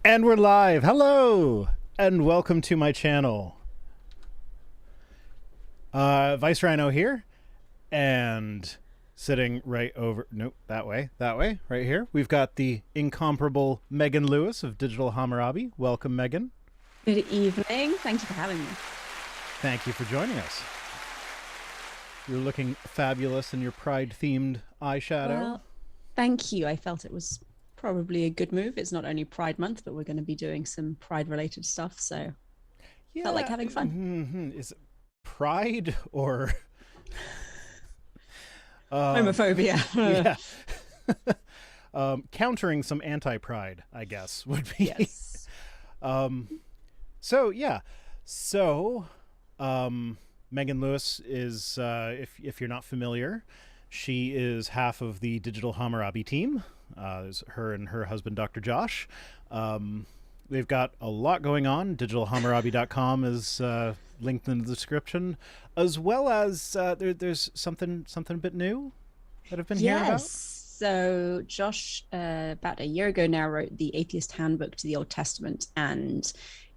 And we're live. Hello, and welcome to my channel. Vice Rhino here, and sitting right over, nope, that way, right here. We've got the incomparable Megan Lewis of Digital Hammurabi. Welcome, Megan. Good evening. Thank you for having me. Thank you for joining us. You're looking fabulous in your Pride-themed eyeshadow. Well, thank you. I felt it was probably a good move. It's not only Pride Month, but we're going to be doing some Pride-related stuff, so Yeah, felt like having fun. Is it Pride or homophobia? Yeah. Countering some anti-pride, I guess, would be. Yes. So yeah. So Megan Lewis is, if you're not familiar, she is half of the Digital Hammurabi team. There's her and her husband, Dr. Josh. They've got a lot going on. DigitalHammurabi.com is linked in the description, as well as there's something a bit new that I've been hearing about. So Josh, about a year ago now, wrote the Atheist Handbook to the Old Testament, and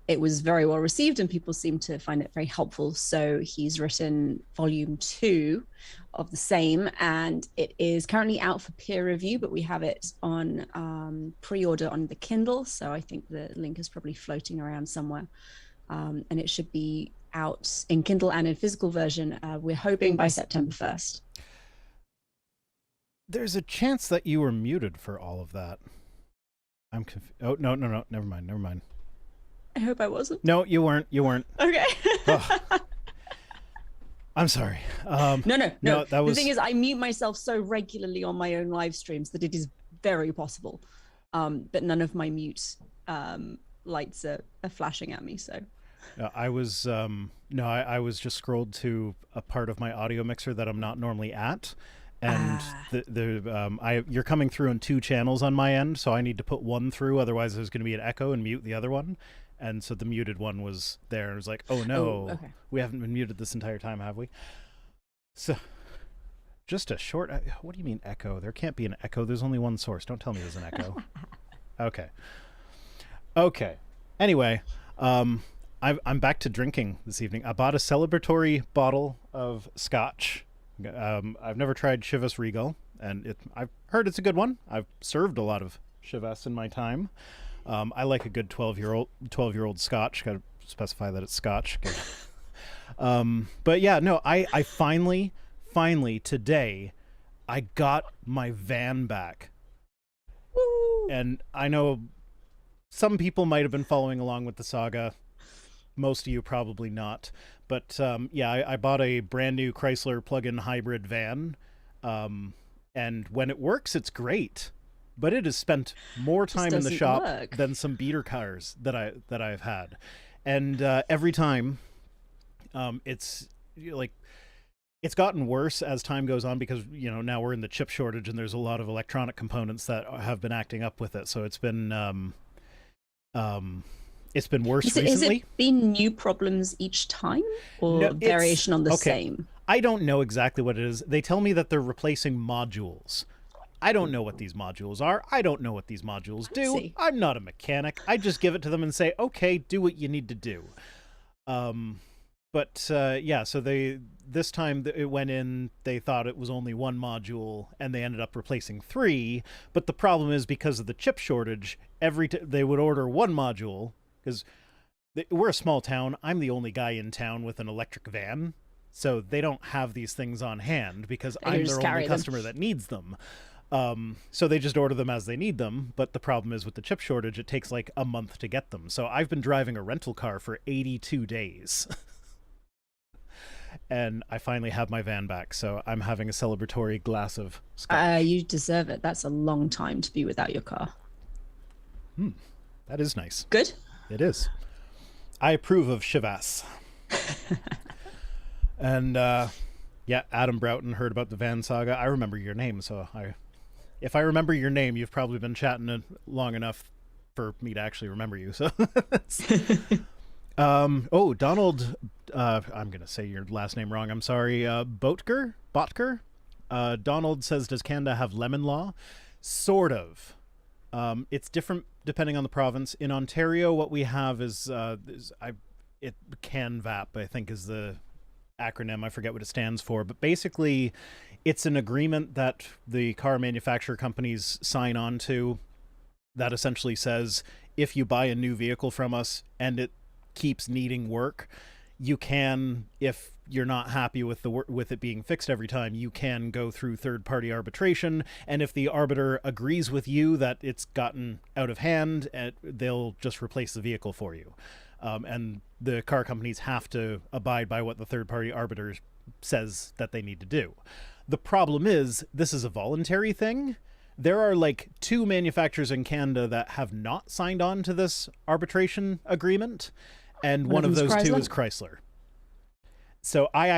it was very well received and people seem to find it very helpful. So he's written volume 2 of the same, and it is currently out for peer review, but we have it on pre-order on the Kindle. So I think the link is probably floating around somewhere. And it should be out in Kindle and in physical version. We're hoping by September 1st. There's a chance that you were muted for all of that. I'm confused. Oh, no. Never mind. I hope I wasn't. No, you weren't. Okay. Oh. I'm sorry. No. That was... The thing is, I mute myself so regularly on my own live streams that it is very possible. But none of my mute lights are flashing at me. So I was I was just scrolled to a part of my audio mixer that I'm not normally at, and you're coming through on 2 channels on my end, so I need to put one through. Otherwise, there's going to be an echo and mute the other one. And so the muted one was there. It was like, oh no, okay. We haven't been muted this entire time, have we? So, just a short. What do you mean echo? There can't be an echo. There's only one source. Don't tell me there's an echo. Okay. Anyway, I'm back to drinking this evening. I bought a celebratory bottle of scotch. I've never tried Chivas Regal, and I've heard it's a good one. I've served a lot of Chivas in my time. I like a good 12-year-old scotch. Got to specify that it's scotch. But yeah, no, I finally today, I got my van back. Woo! And I know some people might have been following along with the saga. Most of you probably not. But yeah, I bought a brand new Chrysler plug-in hybrid van. And when it works, it's great. But it has spent more time in the shop than some beater cars that I've had, and every time, it's gotten worse as time goes on because now we're in the chip shortage and there's a lot of electronic components that have been acting up with it. So it's been worse recently. Has it been new problems each time, or variation on the same? I don't know exactly what it is. They tell me that they're replacing modules. I don't know what these modules are. I don't know what these modules do. I'm not a mechanic. I just give it to them and say, okay, do what you need to do. Yeah, so this time it went in, they thought it was only one module, and they ended up replacing 3. But the problem is, because of the chip shortage, they would order one module, because we're a small town. I'm the only guy in town with an electric van. So they don't have these things on hand because I'm their only customer that needs them. So they just order them as they need them, but the problem is with the chip shortage, it takes like a month to get them. So I've been driving a rental car for 82 days. And I finally have my van back, so I'm having a celebratory glass of scotch. You deserve it. That's a long time to be without your car. That is nice. Good. It is. I approve of Chivas. And yeah, Adam Broughton heard about the van saga. I remember your name, so if I remember your name, you've probably been chatting long enough for me to actually remember you. So, Donald, I'm going to say your last name wrong. I'm sorry. Botker? Donald says, does Canada have lemon law? Sort of. It's different depending on the province. In Ontario, what we have is CANVAP, I think, is the acronym. I forget what it stands for, but basically, it's an agreement that the car manufacturer companies sign on to that essentially says if you buy a new vehicle from us and it keeps needing work, you can, if you're not happy with with it being fixed every time, you can go through third-party arbitration, and if the arbiter agrees with you that it's gotten out of hand, they'll just replace the vehicle for you. And the car companies have to abide by what the third-party arbiter says that they need to do. The problem is, this is a voluntary thing. There are like 2 manufacturers in Canada that have not signed on to this arbitration agreement, and one of those Chrysler? 2 is Chrysler. So I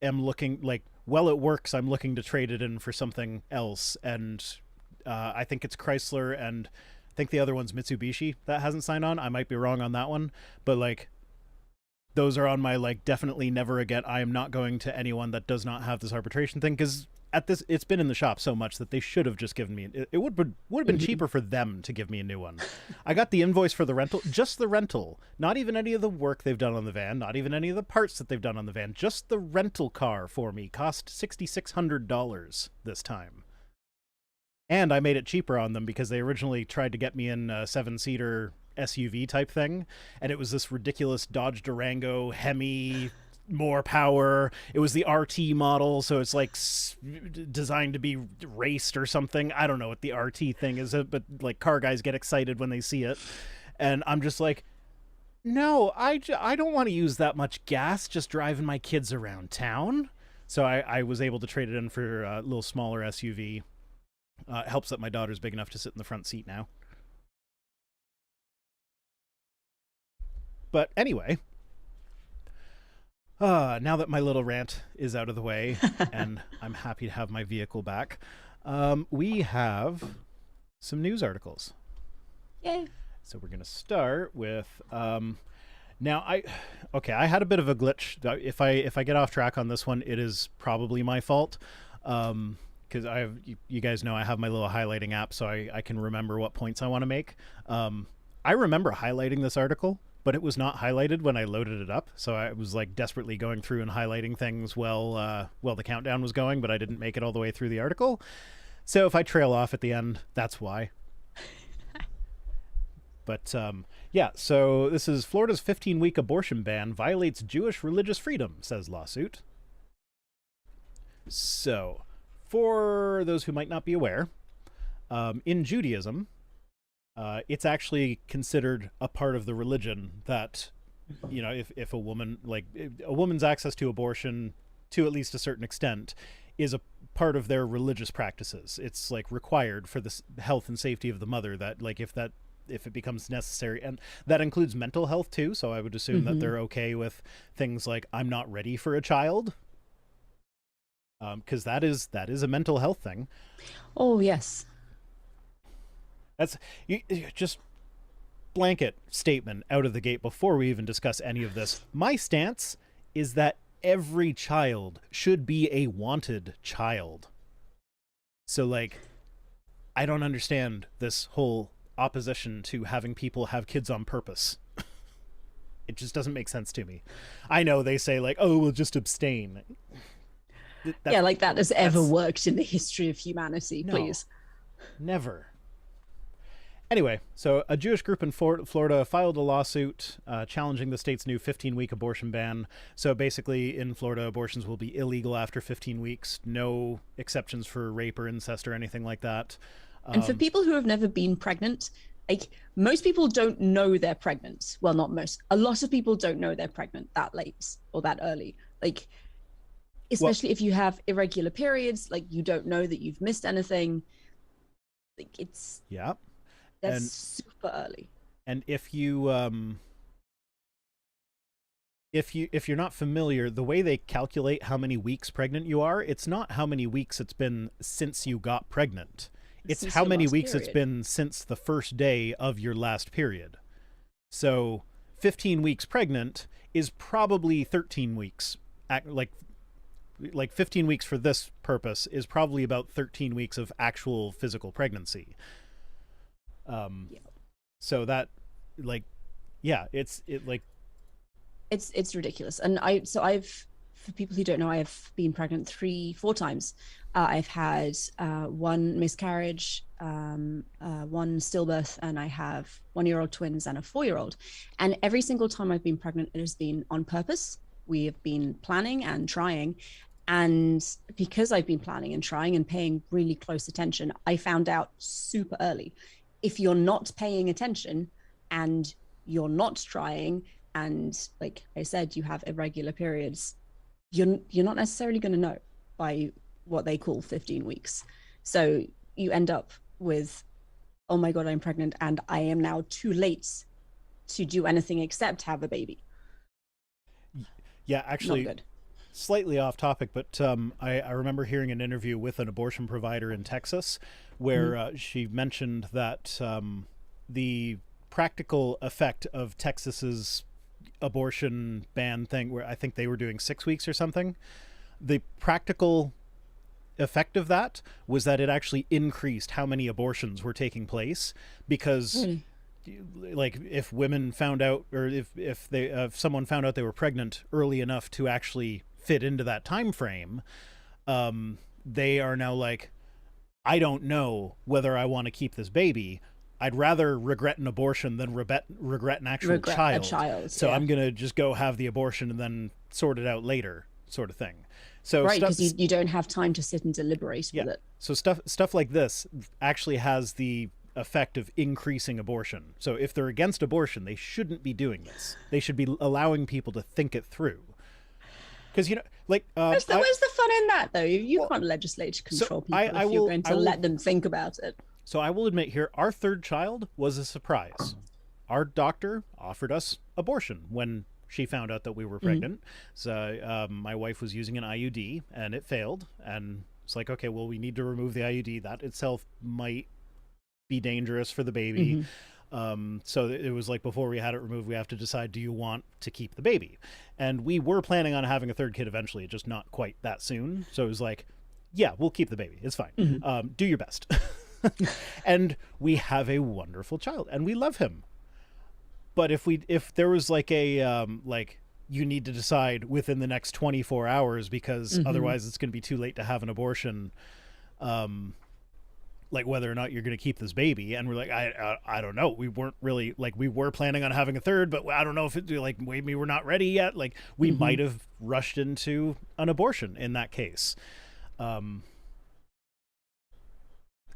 am looking, like, well, it works. I'm looking to trade it in for something else, and I think it's Chrysler, and I think the other one's Mitsubishi that hasn't signed on. I might be wrong on that one, but like, those are on my like definitely never again. I am not going to anyone that does not have this arbitration thing, because at this, it's been in the shop so much that they should have just given me it would have been cheaper for them to give me a new one. I got the invoice for the rental, just the rental, not even any of the work they've done on the van, not even any of the parts that they've done on the van. Just the rental car for me cost $6,600 this time, and I made it cheaper on them because they originally tried to get me in a 7-seater SUV type thing, and it was this ridiculous Dodge Durango Hemi, more power. It was the RT model, so it's like designed to be raced or something. I don't know what the RT thing is, but like car guys get excited when they see it, and I'm just like, no, I don't want to use that much gas just driving my kids around town. So I was able to trade it in for a little smaller SUV. It helps that my daughter's big enough to sit in the front seat now. But anyway, now that my little rant is out of the way and I'm happy to have my vehicle back, we have some news articles. Yay. So we're going to start with... now, I had a bit of a glitch. If I get off track on this one, it is probably my fault. Because you guys know I have my little highlighting app, so I can remember what points I want to make. I remember highlighting this article, but it was not highlighted when I loaded it up. So I was like desperately going through and highlighting things while the countdown was going, but I didn't make it all the way through the article. So if I trail off at the end, that's why. But yeah, so this is Florida's 15-week abortion ban violates Jewish religious freedom, says lawsuit. So, for those who might not be aware, in Judaism, it's actually considered a part of the religion that, you know, if a woman, like a woman's access to abortion to at least a certain extent is a part of their religious practices. It's like required for the health and safety of the mother, that like if it becomes necessary, and that includes mental health too. So I would assume that they're okay with things like I'm not ready for a child. Because that is a mental health thing. Oh yes. That's just blanket statement out of the gate before we even discuss any of this. My stance is that every child should be a wanted child. So like, I don't understand this whole opposition to having people have kids on purpose. It just doesn't make sense to me. I know they say like, oh, we'll just abstain. Yeah, like that has ever worked in the history of humanity, no, please. Never. Anyway, so a Jewish group in Florida filed a lawsuit challenging the state's new 15-week abortion ban. So basically, in Florida, abortions will be illegal after 15 weeks. No exceptions for rape or incest or anything like that. And for people who have never been pregnant, like most people don't know they're pregnant. Well, not most. A lot of people don't know they're pregnant that late or that early. Like, especially if you have irregular periods, like you don't know that you've missed anything. Like it's that's super early. And if you if you're not familiar, the way they calculate how many weeks pregnant you are, it's not how many weeks it's been since you got pregnant. It's how many weeks it's been since the first day of your last period. So 15 weeks pregnant is probably 13 weeks, like like 15 weeks for this purpose is probably about 13 weeks of actual physical pregnancy. Yeah. So that, like, yeah, It's ridiculous. And I've, for people who don't know, I have been pregnant 3 4 times. I've had one miscarriage, one stillbirth, and I have 1 year old twins and a 4 year old. And every single time I've been pregnant, it has been on purpose. We have been planning and trying. And because I've been planning and trying and paying really close attention, I found out super early. If you're not paying attention and you're not trying, and like I said, you have irregular periods, you're not necessarily going to know by what they call 15 weeks. So you end up with, oh my God, I'm pregnant and I am now too late to do anything except have a baby. yeah, actually, Not good. slightly off topic, but I remember hearing an interview with an abortion provider in Texas where she mentioned that the practical effect of Texas's abortion ban thing, where I think they were doing 6 weeks or something, the practical effect of that was that it actually increased how many abortions were taking place, because Really? like if women found out, or if someone found out they were pregnant early enough to actually fit into that time frame, they are now like, I don't know whether I want to keep this baby. I'd rather regret an abortion than regret an actual Regret child. a child. So Yeah. I'm gonna just go have the abortion and then sort it out later, sort of thing. So Right, stuff, because you don't have time to sit and deliberate yeah. with it. So stuff like this actually has the effect of increasing abortion. So if they're against abortion, they shouldn't be doing this. They should be allowing people to think it through. Because, you know, like Where's the fun in that, though? You can't legislate to so control people I if you're will- going I to will- let them think about it. So I will admit here, our third child was a surprise. Our doctor offered us abortion when she found out that we were pregnant. So my wife was using an IUD and it failed. And it's like, okay, well, we need to remove the IUD. That itself might be dangerous for the baby. So it was like, before we had it removed, we have to decide, do you want to keep the baby? And we were planning on having a third kid eventually, just not quite that soon. So it was like, yeah, we'll keep the baby. It's fine. Do your best. And we have a wonderful child and we love him. But if there was like a like, you need to decide within the next 24 hours because otherwise it's going to be too late to have an abortion, like whether or not you're going to keep this baby, and we're like, I don't know, we weren't really, like, we were planning on having a third, but I don't know if it, like, maybe we're not ready yet, like we might have rushed into an abortion in that case.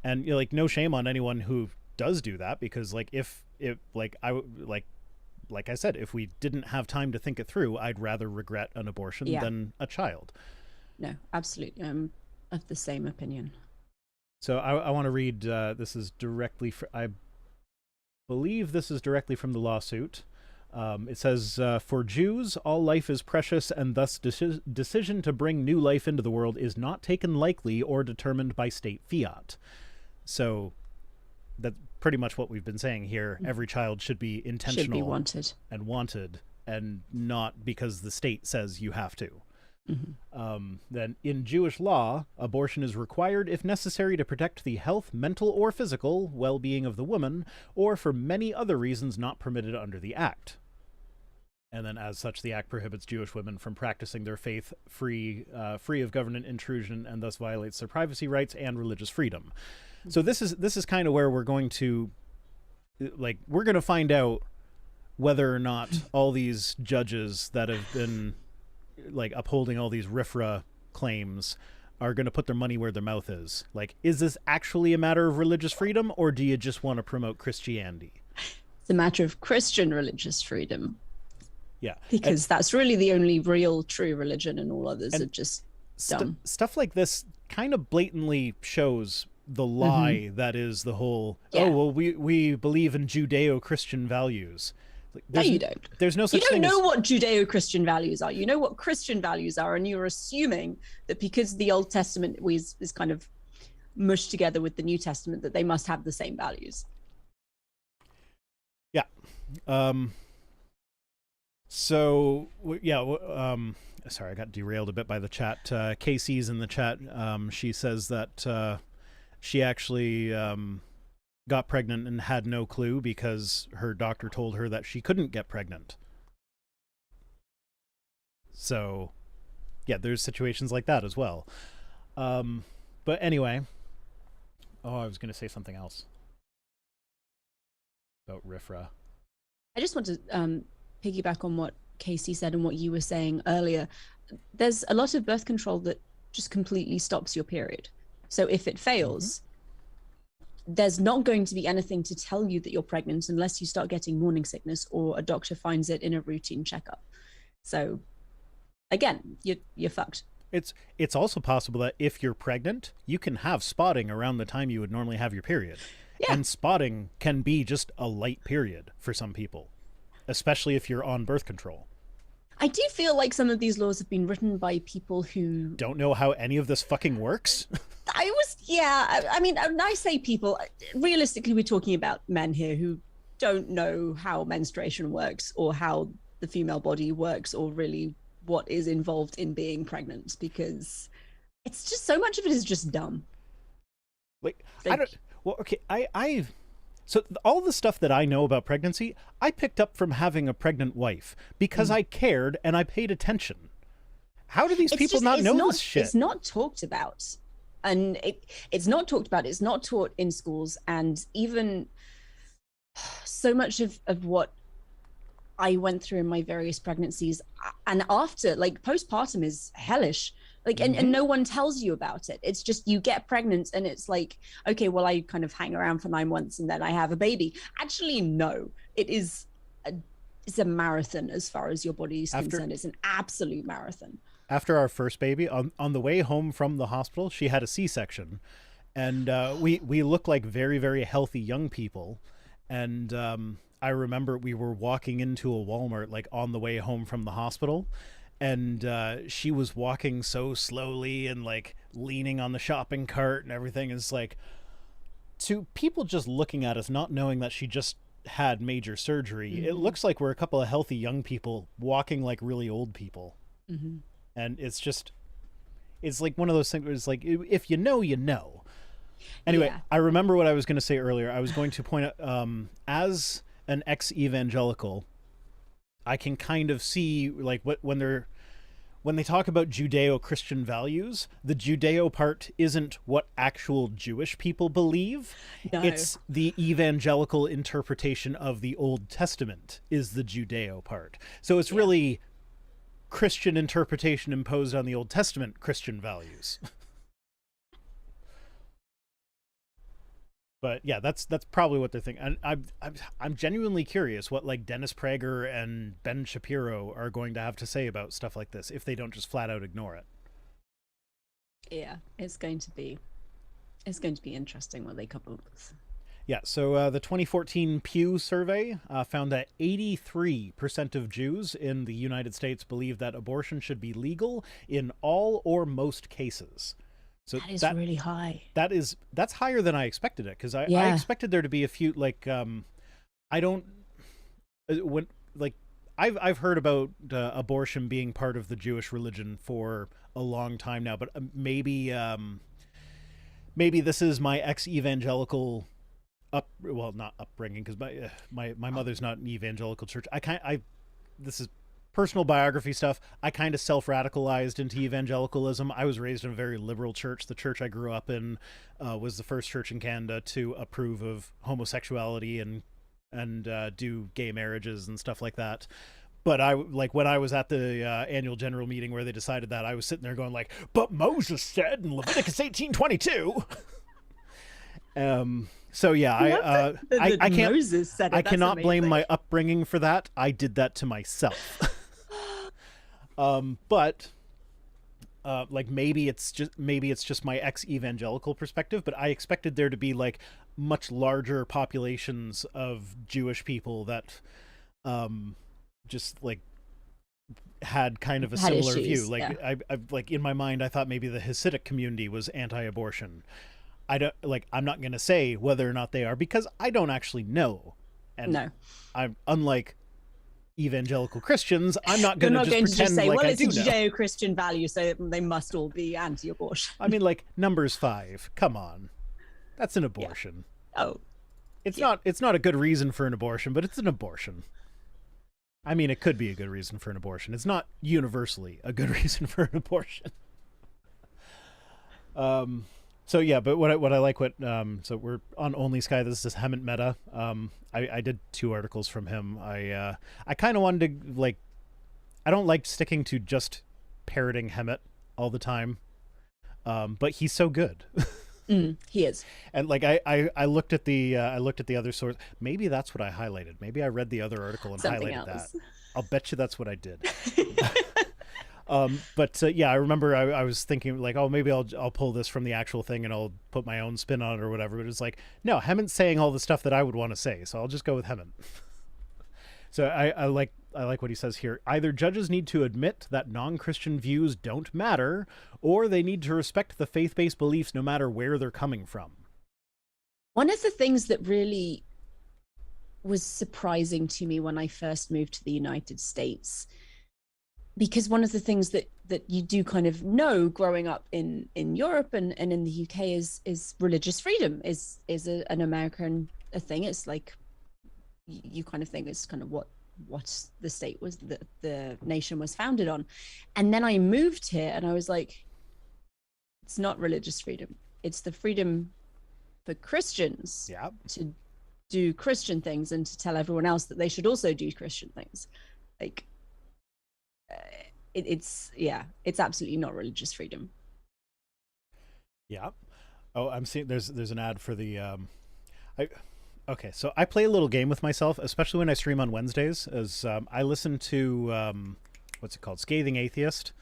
And you know, like, no shame on anyone who does do that, because like if like like I said, if we didn't have time to think it through, I'd rather regret an abortion than a child. No, absolutely. I'm of the same opinion. So I want to read, this is directly, I believe this is directly from the lawsuit. It says, for Jews, all life is precious, and thus decision to bring new life into the world is not taken lightly or determined by state fiat. So that's pretty much what we've been saying here. Every child should be intentional, Should be wanted, and not because the state says you have to. Then in Jewish law, abortion is required if necessary to protect the health, mental or physical, well-being of the woman, or for many other reasons not permitted under the Act. And then as such, the Act prohibits Jewish women from practicing their faith free of government intrusion, and thus violates their privacy rights and religious freedom. So this is kind of where we're going to, like, we're going to find out whether or not all these judges that have been like upholding all these RIFRA claims are going to put their money where their mouth is. Like, is this actually a matter of religious freedom, or do you just want to promote Christianity? it's a matter of Christian religious freedom, Yeah. because that's really the only real true religion, and all others are just dumb. Stuff like this kind of blatantly shows the lie that is the whole, Yeah. oh, well, we believe in Judeo-Christian values. Like, No, you don't. There's no such You thing don't as... know what Judeo-Christian values are. You know what Christian values are, and you're assuming that because the Old Testament is kind of mushed together with the New Testament, that they must have the same values. Yeah. So yeah, Sorry, I got derailed a bit by the chat. Casey's in the chat. She says that she actually got pregnant and had no clue because her doctor told her that she couldn't get pregnant. So, yeah, there's situations like that as well. But anyway, I was going to say something else about RIFRA. I just want to piggyback on what Casey said and what you were saying earlier. There's a lot of birth control that just completely stops your period. So if it fails, there's not going to be anything to tell you that you're pregnant unless you start getting morning sickness or a doctor finds it in a routine checkup. So again, you're fucked. It's also possible that if you're pregnant, you can have spotting around the time you would normally have your period. Yeah. And spotting can be just a light period for some people, especially if you're on birth control. I do feel like some of these laws have been written by people who don't know how any of this fucking works. I mean, when I say people, realistically, we're talking about men here who don't know how menstruation works or how the female body works or really what is involved in being pregnant, because it's just so much of it is just dumb. Like I don't. Well, okay, so all the stuff that I know about pregnancy, I picked up from having a pregnant wife because I cared and I paid attention. How do these people not know this shit? It's not talked about. And it's not talked about. It's not taught in schools. And even so much of what I went through in my various pregnancies and after, like postpartum is hellish. Like, and no one tells you about it. It's just you get pregnant and it's like, okay, well, I kind of hang around for 9 months and then I have a baby. Actually, no, it's a marathon as far as your body is concerned. It's an absolute marathon. After our first baby, on the way home from the hospital, she had a C-section. And we look like very, very healthy young people. And I remember we were walking into a Walmart like on the way home from the hospital. And she was walking so slowly and like leaning on the shopping cart and everything. It's like, to people just looking at us, not knowing that she just had major surgery, it looks like we're a couple of healthy young people walking like really old people. And it's like one of those things where it's like, if you know, you know. Anyway, yeah. I remember what I was going to say earlier. I was going to point out, as an ex-evangelical, I can kind of see like when they talk about Judeo-Christian values, the Judeo part isn't what actual Jewish people believe. No. It's the evangelical interpretation of the Old Testament is the Judeo part. So it's really Christian interpretation imposed on the Old Testament Christian values. But yeah, that's probably what they're thinking. And I'm genuinely curious what like Dennis Prager and Ben Shapiro are going to have to say about stuff like this if they don't just flat out ignore it. Yeah, it's going to be interesting what they come up with. Yeah, so the 2014 Pew survey found that 83% of Jews in the United States believe that abortion should be legal in all or most cases. So that is really high. That's higher than I expected it, because I expected there to be a few like I've heard about abortion being part of the Jewish religion for a long time now, but maybe this is my ex-evangelical not upbringing, because my mother's not an evangelical church. This is personal biography stuff. I kind of self-radicalized into evangelicalism. I was raised in a very liberal church. The church I grew up in was the first church in Canada to approve of homosexuality and do gay marriages and stuff like that. But when I was at the annual general meeting where they decided that, I was sitting there going like, but Moses said in Leviticus 18:22. So yeah, I can't. Moses said it. I cannot blame my upbringing for that. I did that to myself. But maybe it's just my ex-evangelical perspective, but I expected there to be like much larger populations of Jewish people that just like had kind of a similar view. Like I like in my mind, I thought maybe the Hasidic community was anti-abortion. I'm not going to say whether or not they are, because I don't actually know. And I'm unlike evangelical Christians, I'm not You're going to not just going to just pretend say, like well, I it's do a know. Judeo-Christian value, so they must all be anti-abortion. I mean, like, Numbers 5. Come on. That's an Yeah. abortion. Oh, It's yeah. not a good reason for an abortion, but it's an abortion. I mean, it could be a good reason for an abortion. It's not universally a good reason for an abortion. So yeah, but what I like so we're on Only Sky. This is Hemant Mehta. I did 2 articles from him. I kind of wanted to, like, I don't like sticking to just parroting Hemant all the time. But he's so good. He is. And like I looked at the other source. Maybe that's what I highlighted. Maybe I read the other article and Something highlighted else. that. I'll bet you that's what I did. But yeah, I remember I was thinking like, oh, maybe I'll pull this from the actual thing and I'll put my own spin on it or whatever. But it's like, no, Hemant's saying all the stuff that I would want to say, so I'll just go with Hemant. So I like what he says here. Either judges need to admit that non-Christian views don't matter, or they need to respect the faith-based beliefs no matter where they're coming from. One of the things that really was surprising to me when I first moved to the United States, because one of the things that you do kind of know growing up in Europe and in the UK is religious freedom is an American a thing. It's like you kind of think it's kind of what the state was, the nation was founded on. And then I moved here and I was like, it's not religious freedom. It's the freedom for Christians to do Christian things and to tell everyone else that they should also do Christian things. Like, it's absolutely not religious freedom. Yeah. Oh, I'm seeing there's an ad for the okay, so I play a little game with myself, especially when I stream on Wednesdays, as I listen to what's it called, Scathing Atheist.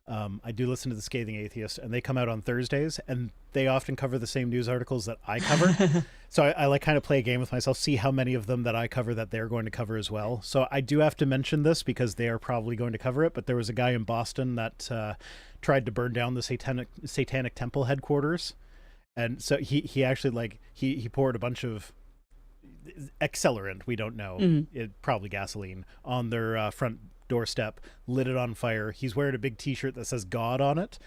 I do listen to the Scathing Atheist, and they come out on Thursdays, and they often cover the same news articles that I cover. So I like kind of play a game with myself, see how many of them that I cover that they're going to cover as well. So I do have to mention this because they are probably going to cover it, but there was a guy in Boston that tried to burn down the satanic temple headquarters. And so he actually, like, he poured a bunch of accelerant, we don't know, probably gasoline, on their front doorstep, lit it on fire. He's wearing a big t-shirt that says God on it,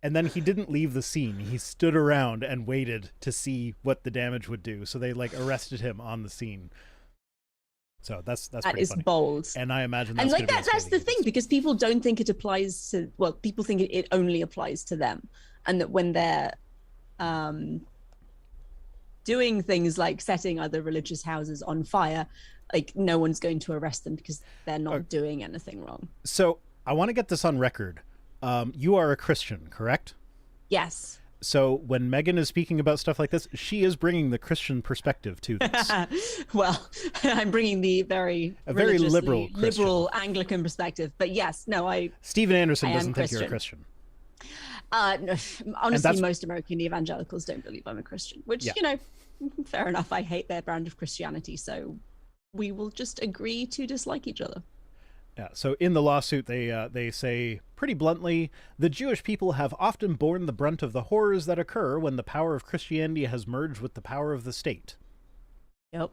and then he didn't leave the scene. He stood around and waited to see what the damage would do, so they like arrested him on the scene. So that's pretty funny. Bold. And I imagine that's and like that's the thing, because people don't think it applies to, well, people think it only applies to them, and that when they're doing things like setting other religious houses on fire, like, no one's going to arrest them because they're not doing anything wrong. So I want to get this on record. You are a Christian, correct? Yes. So when Megan is speaking about stuff like this, she is bringing the Christian perspective to this. Well, I'm bringing the very liberal Anglican perspective. But yes, no, Steven Anderson doesn't think you're a Christian. No, honestly, most American evangelicals don't believe I'm a Christian, which, you know, fair enough. I hate their brand of Christianity, so we will just agree to dislike each other. Yeah, so in the lawsuit, they say pretty bluntly, the Jewish people have often borne the brunt of the horrors that occur when the power of Christianity has merged with the power of the state. Yep.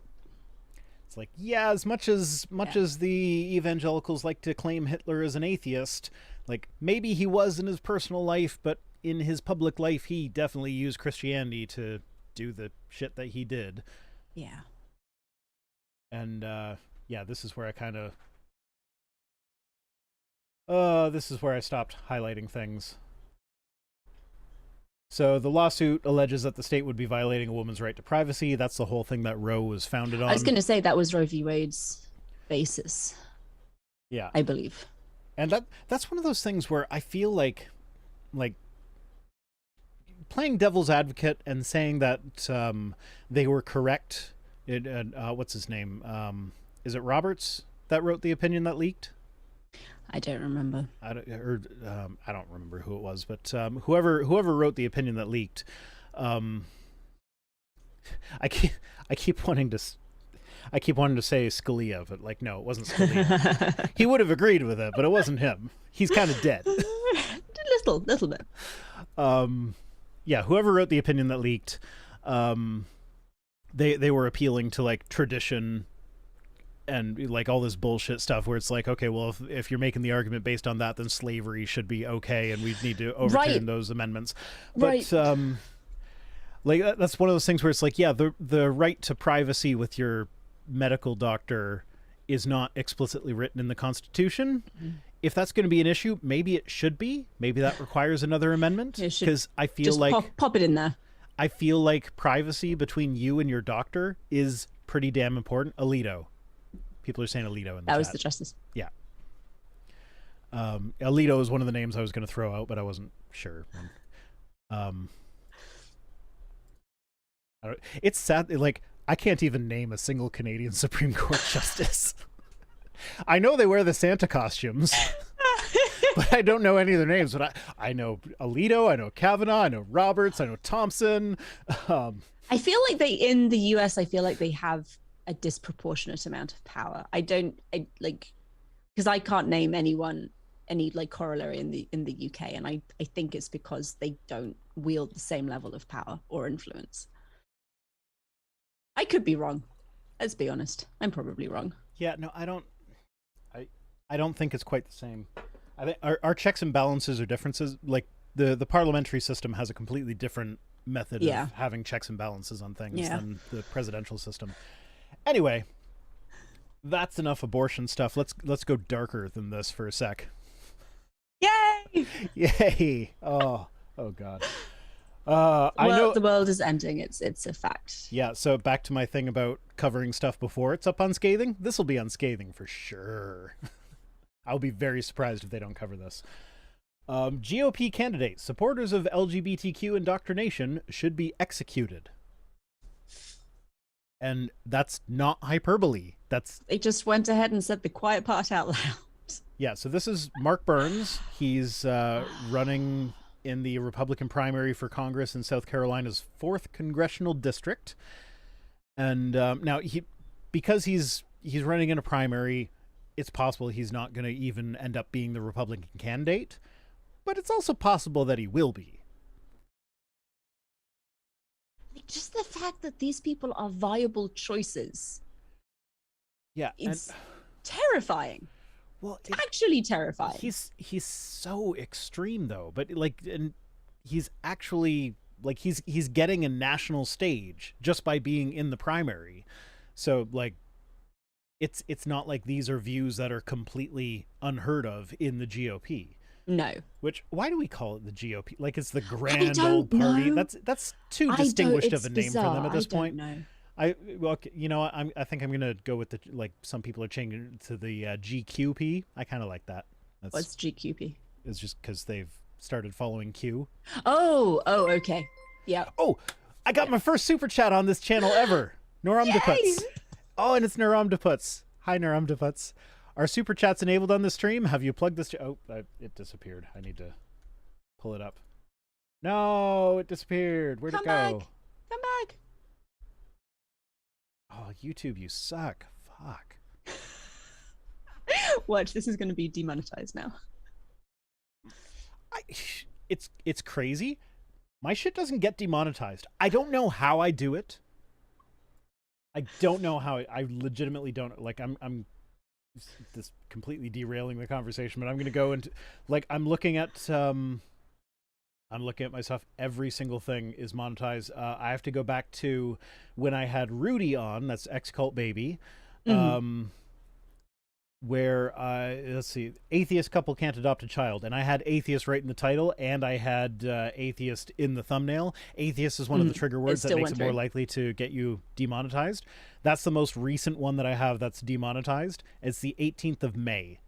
It's like, yeah, as much as the evangelicals like to claim Hitler as an atheist, like, maybe he was in his personal life, but in his public life, he definitely used Christianity to do the shit that he did. Yeah. And yeah, this is where I kind of this is where I stopped highlighting things. So the lawsuit alleges that the state would be violating a woman's right to privacy. That's the whole thing that Roe was founded on. I was going to say that was Roe v. Wade's basis. Yeah, I believe. And that's one of those things where I feel like playing devil's advocate and saying that they were correct. What's his name? Is it Roberts that wrote the opinion that leaked? I don't remember. I don't remember who it was, but whoever wrote the opinion that leaked, I keep wanting to say Scalia, but like, no, it wasn't Scalia. He would have agreed with it, but it wasn't him. He's kind of dead. little bit. Yeah, whoever wrote the opinion that leaked, they were appealing to like tradition and like all this bullshit stuff where it's like, okay, well, if you're making the argument based on that, then slavery should be okay, and we need to overturn those amendments. But like that's one of those things where it's like, yeah, the right to privacy with your medical doctor is not explicitly written in the Constitution. If that's going to be an issue, maybe it should be. Maybe that requires another amendment, because I feel just like pop it in there. I feel like privacy between you and your doctor is pretty damn important. Alito. People are saying Alito in the chat. That was the justice. Yeah. Alito is one of the names I was going to throw out, but I wasn't sure. It's sad. Like, I can't even name a single Canadian Supreme Court justice. I know they wear the Santa costumes, but I don't know any of their names. But I know Alito, I know Kavanaugh, I know Roberts, I know Thompson. I feel like in the US, I feel like they have a disproportionate amount of power. Because I can't name any like corollary in the UK, and I think it's because they don't wield the same level of power or influence. I could be wrong. Let's be honest. I'm probably wrong. Yeah, no, I don't think it's quite the same. I think our checks and balances are differences. Like the parliamentary system has a completely different method of having checks and balances on things than the presidential system. Anyway, that's enough abortion stuff. Let's go darker than this for a sec. Yay! Yay! Oh God. I know the world is ending. It's a fact. Yeah. So back to my thing about covering stuff before it's up unscathing. This will be unscathing for sure. I'll be very surprised if they don't cover this. GOP candidates, supporters of LGBTQ indoctrination should be executed. And that's not hyperbole. They just went ahead and said the quiet part out loud. Yeah. So this is Mark Burns. He's running in the Republican primary for Congress in South Carolina's 4th congressional district. And now because he's running in a primary, it's possible he's not going to even end up being the Republican candidate, but it's also possible that he will be. Like, just the fact that these people are viable choices. Yeah. It's terrifying. Well, it's actually terrifying. He's so extreme though, but like, and he's actually like he's getting a national stage just by being in the primary. So like, it's not like these are views that are completely unheard of in the GOP. No. Why do we call it the GOP? Like it's the grand old party. Know. That's too distinguished of a name for them at this point. I think I'm gonna go with some people are changing to the GQP. I kind of like that. What's GQP? It's just because they've started following Q. Oh, okay, yeah. Oh, I got my first super chat on this channel ever. Noramdaputs. Oh, and it's Noramdaputs. Hi, Noramdaputs. Are super chats enabled on the stream? Have you plugged this? It disappeared. I need to pull it up. No, it disappeared. Where'd it go? Come back. Oh, YouTube, you suck. Fuck. Watch, this is going to be demonetized now. It's crazy. My shit doesn't get demonetized. I don't know how I do it. I don't know how I legitimately don't. Like I'm this completely derailing the conversation, but I'm going to go into I'm looking at my stuff. Every single thing is monetized. I have to go back to when I had Rudy on. That's X-Cult Baby. Where let's see, atheist couple can't adopt a child, and I had atheist right in the title, and I had atheist in the thumbnail. Atheist is one of the trigger words that makes it more likely to get you demonetized. That's the most recent one that I have that's demonetized. It's the 18th of May.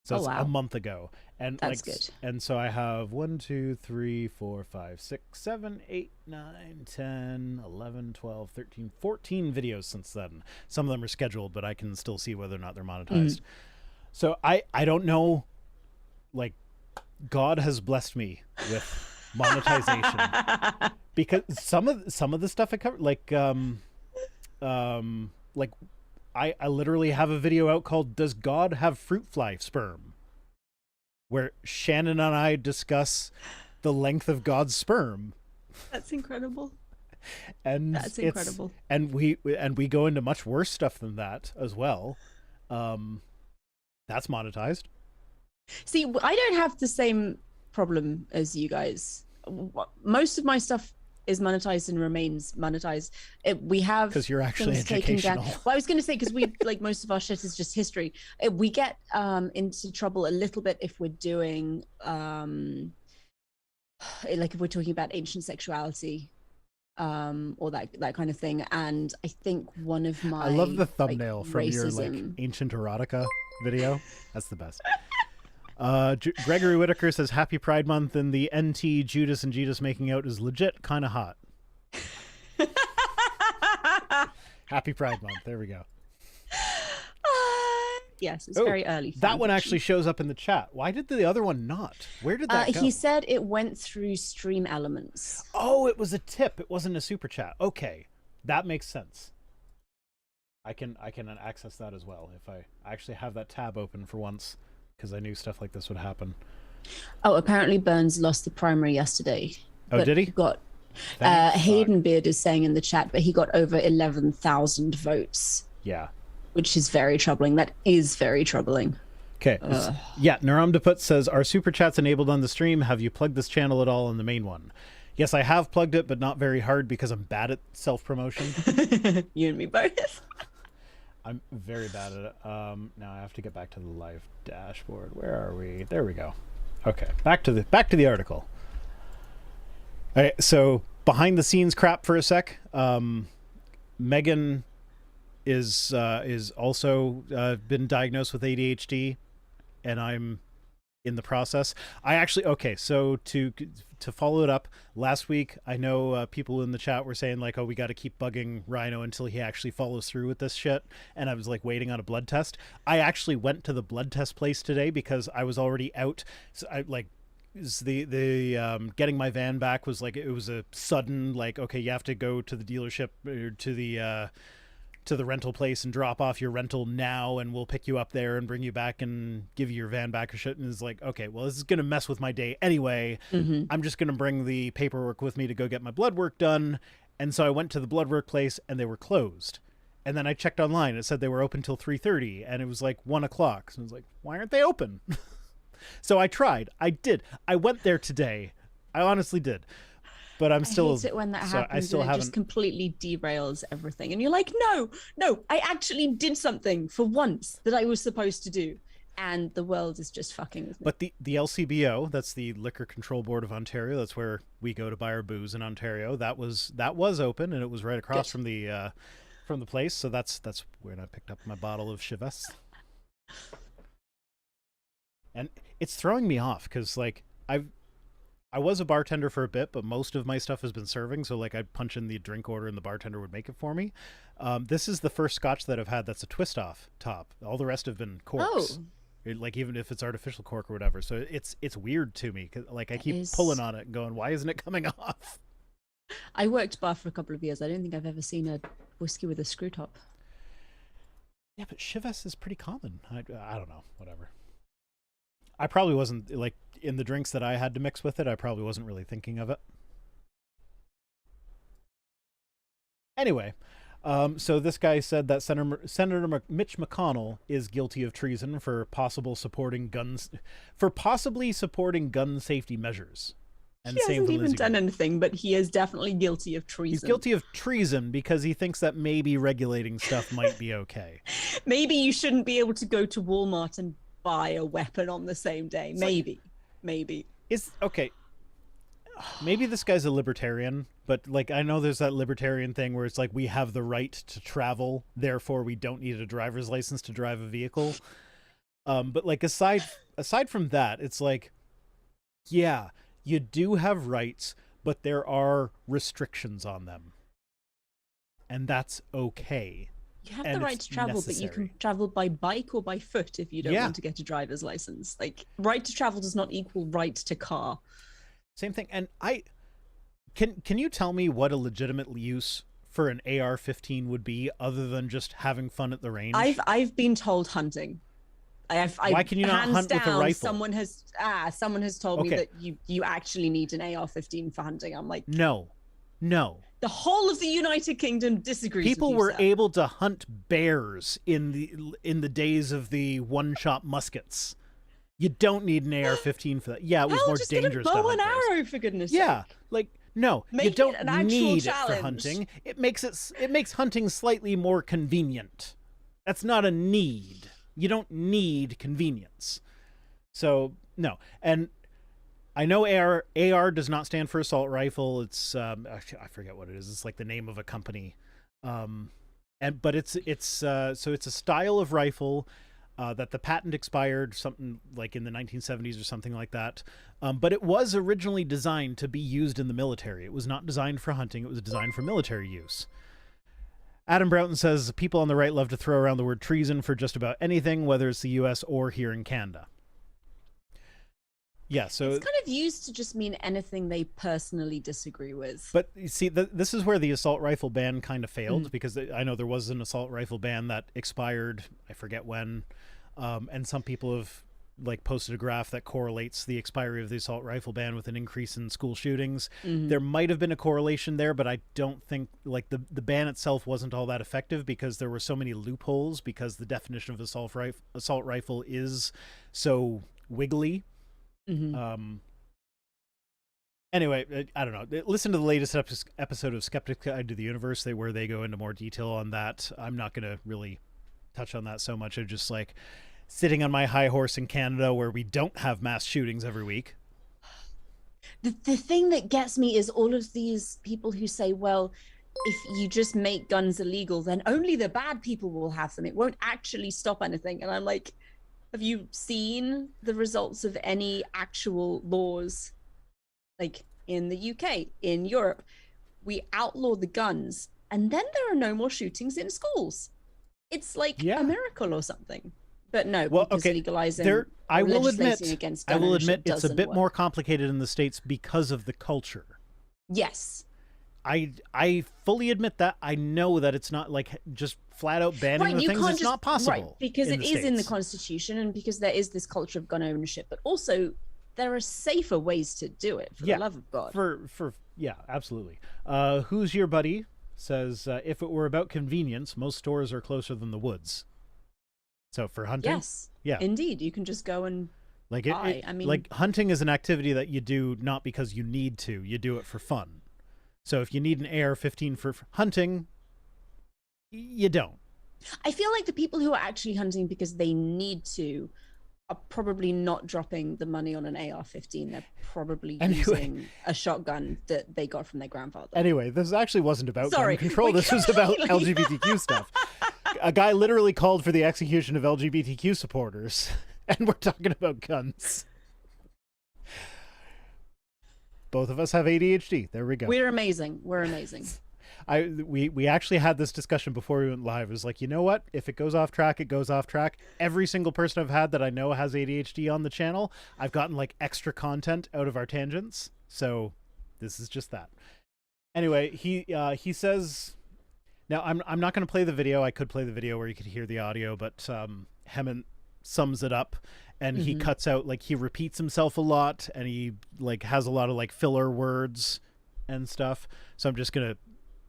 So it's a month ago. And that's good. And so I have 1, 2, 3, 4, 5, 6, 7, 8, 9, 10, 11, 12, 13, 14 videos since then. Some of them are scheduled, but I can still see whether or not they're monetized. So I don't know, like, God has blessed me with monetization. Because some of the stuff I cover, I literally have a video out called "Does God Have Fruit Fly Sperm?" where Shannon and I discuss the length of God's sperm. That's incredible. And That's incredible. we go into much worse stuff than that as well. That's monetized. See, I don't have the same problem as you guys. Most of my stuff is monetized and remains monetized. We have because you're actually things taken down. educational. Well, I was going to say because we like most of our shit is just history. We get into trouble a little bit if we're doing like if we're talking about ancient sexuality or that kind of thing. And I think one of my I love the thumbnail like, from racism... your like ancient erotica video. That's the best. Gregory Whitaker says Happy Pride Month, and the NT Judas and Jesus making out is legit kind of hot. Happy Pride Month. There we go. Yes, it's very early. That one actually shows up in the chat. Why did the other one not? Where did that go? He said it went through Stream Elements. Oh, it was a tip. It wasn't a super chat. Okay, that makes sense. I can access that as well if I actually have that tab open for once, because I knew stuff like this would happen. Oh, apparently Burns lost the primary yesterday. Oh, did he? Got Hayden Beard is saying in the chat, but he got over 11,000 votes. Yeah. Which is very troubling. That is very troubling. Okay. Yeah, Naramdaput says, are super chats enabled on the stream? Have you plugged this channel at all on the main one? Yes, I have plugged it, but not very hard because I'm bad at self-promotion. You and me both. I'm very bad at it. Now I have to get back to the live dashboard. Where are we? There we go. Okay, back to the article. All right, so behind the scenes crap for a sec. Megan is also been diagnosed with ADHD, and I'm in the process. So to follow it up, last week I know people in the chat were saying like, oh, we got to keep bugging Rhino until he actually follows through with this shit, and I was like waiting on a blood test. I actually went to the blood test place today because I was already out. So I like the getting my van back was like, it was a sudden like, okay, you have to go to the dealership or to the rental place and drop off your rental now, and we'll pick you up there and bring you back and give you your van back or shit. And it's like, okay, well, this is going to mess with my day anyway. I'm just going to bring the paperwork with me to go get my blood work done. And so I went to the blood work place and they were closed. And then I checked online. It said they were open till 3:30 and it was like 1 o'clock. So I was like, why aren't they open? So I tried. I did. I went there today. I honestly did. But I'm still. I hate it when that happens. It just completely derails everything, and you're like, no, I actually did something for once that I was supposed to do, and the world is just fucking with me. But the LCBO, that's the Liquor Control Board of Ontario. That's where we go to buy our booze in Ontario. That was open, and it was right across from the place. So that's where I picked up my bottle of Chivas. And it's throwing me off because like I was a bartender for a bit, but most of my stuff has been serving. So like I'd punch in the drink order and the bartender would make it for me. This is the first scotch that I've had that's a twist off top. All the rest have been corks. Like even if it's artificial cork or whatever. So it's weird to me. 'Cause, like I keep pulling on it and going, why isn't it coming off? I worked bar for a couple of years. I don't think I've ever seen a whiskey with a screw top. Yeah, but Chivas is pretty common. I don't know. Whatever. I probably wasn't like in the drinks that I had to mix with it. I probably wasn't really thinking of it. Anyway, so this guy said that Senator Mitch McConnell is guilty of treason for possibly supporting gun safety measures. And he hasn't even done anything, but he is definitely guilty of treason. He's guilty of treason because he thinks that maybe regulating stuff might be okay. Maybe you shouldn't be able to go to Walmart and buy a weapon on the same day. It's maybe. It's okay. Maybe this guy's a libertarian, but like I know there's that libertarian thing where it's like we have the right to travel, therefore we don't need a driver's license to drive a vehicle. But like aside from that, it's like, yeah, you do have rights, but there are restrictions on them. And that's okay. You have the right to travel, but you can travel by bike or by foot if you don't want to get a driver's license. Like, right to travel does not equal right to car. Same thing. And can you tell me what a legitimate use for an AR-15 would be other than just having fun at the range? I've been told hunting. Why can you not hunt with a rifle? Someone has told me that you actually need an AR-15 for hunting. I'm like, no. The whole of the United Kingdom disagrees with People you, were sir. able to hunt bears in the days of the one-shot muskets. You don't need an AR-15 for that. Yeah, it was Hell, more just get a dangerous to bow hunt and bears. arrow, for goodness Yeah, sake. like no, you Make it don't an actual need it for challenge. hunting. It makes hunting slightly more convenient. That's not a need. You don't need convenience. So no, and I know AR does not stand for assault rifle. It's I forget what it is. It's like the name of a company, but so it's a style of rifle that the patent expired something like in the 1970s or something like that. But it was originally designed to be used in the military. It was not designed for hunting. It was designed for military use. Adam Broughton says people on the right love to throw around the word treason for just about anything, whether it's the U.S. or here in Canada. Yeah, so it's kind of used to just mean anything they personally disagree with. But you see, this is where the assault rifle ban kind of failed, because I know there was an assault rifle ban that expired, I forget when, and some people have like posted a graph that correlates the expiry of the assault rifle ban with an increase in school shootings. There might have been a correlation there, but I don't think like the ban itself wasn't all that effective because there were so many loopholes, because the definition of assault rifle is so wiggly. Anyway, I don't know. Listen to the latest episode of Skeptic's Guide to the Universe, where they go into more detail on that. I'm not going to really touch on that so much. I'm just like sitting on my high horse in Canada, where we don't have mass shootings every week. The thing that gets me is all of these people who say, well, if you just make guns illegal, then only the bad people will have them. It won't actually stop anything. And I'm like, have you seen the results of any actual laws? Like in the UK, in Europe, we outlaw the guns and then there are no more shootings in schools. It's like a miracle or something. But no, well, because okay. legalizing I will admit it's a bit work. more complicated in the States because of the culture. Yes. I fully admit that. I know that it's not like just flat out banning the things. It's not possible. Right, because it is in the Constitution and because there is this culture of gun ownership, but also there are safer ways to do it, for the love of God. Yeah, absolutely. Who's Your Buddy says, if it were about convenience, most stores are closer than the woods. So for hunting? Yes. Yeah. Indeed. You can just go and buy. I mean, like hunting is an activity that you do not because you need to. You do it for fun. So if you need an AR-15 for hunting, you don't. I feel like the people who are actually hunting because they need to are probably not dropping the money on an AR-15. They're probably using a shotgun that they got from their grandfather. Anyway, this actually wasn't about gun control. This was about LGBTQ stuff. A guy literally called for the execution of LGBTQ supporters, and we're talking about guns. Both of us have ADHD. There we go. We're amazing. We're amazing. We actually had this discussion before we went live. It was like, you know what? If it goes off track, it goes off track. Every single person I've had that I know has ADHD on the channel, I've gotten like extra content out of our tangents. So this is just that. Anyway, he says, now I'm not going to play the video. I could play the video where you could hear the audio, but Hemant sums it up. And he cuts out, like, he repeats himself a lot, and he like has a lot of like filler words and stuff. So I'm just gonna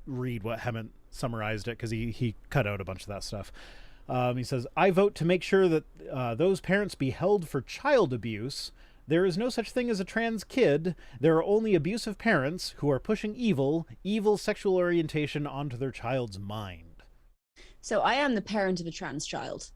read what Hemant summarized it, because he cut out a bunch of that stuff. He says, I vote to make sure that those parents be held for child abuse. There is no such thing as a trans kid. There are only abusive parents who are pushing evil sexual orientation onto their child's mind. So I am the parent of a trans child.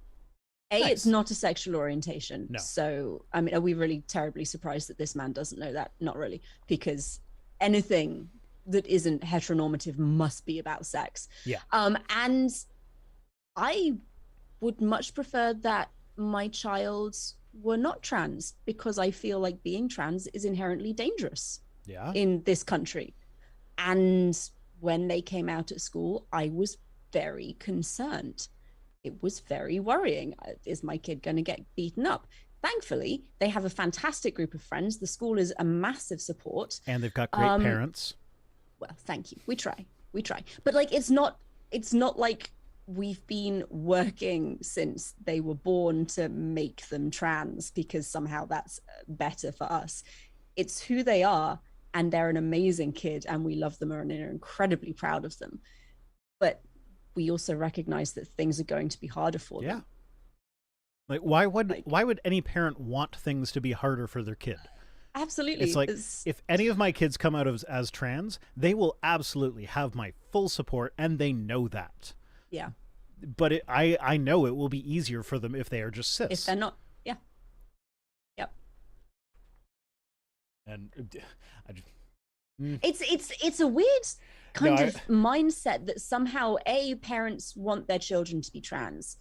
Nice. It's not a sexual orientation. No. So, I mean, are we really terribly surprised that this man doesn't know that? Not really, because anything that isn't heteronormative must be about sex. Yeah. And I would much prefer that my child were not trans, because I feel like being trans is inherently dangerous. Yeah. In this country. And when they came out at school, I was very concerned. It was very worrying. Is my kid going to get beaten up? Thankfully, they have a fantastic group of friends. The school is a massive support. And they've got great parents. Well, thank you. We try. But like, it's not like we've been working since they were born to make them trans because somehow that's better for us. It's who they are. and they're an amazing kid and we love them and are incredibly proud of them. But we also recognize that things are going to be harder for Yeah. them. Like, why would any parent want things to be harder for their kid? Absolutely. It's like, if any of my kids come out as trans, they will absolutely have my full support, and they know that. Yeah. But I know it will be easier for them if they are just cis. If they're not, yeah. Yep. And it's a weird kind of mindset that somehow parents want their children to be trans.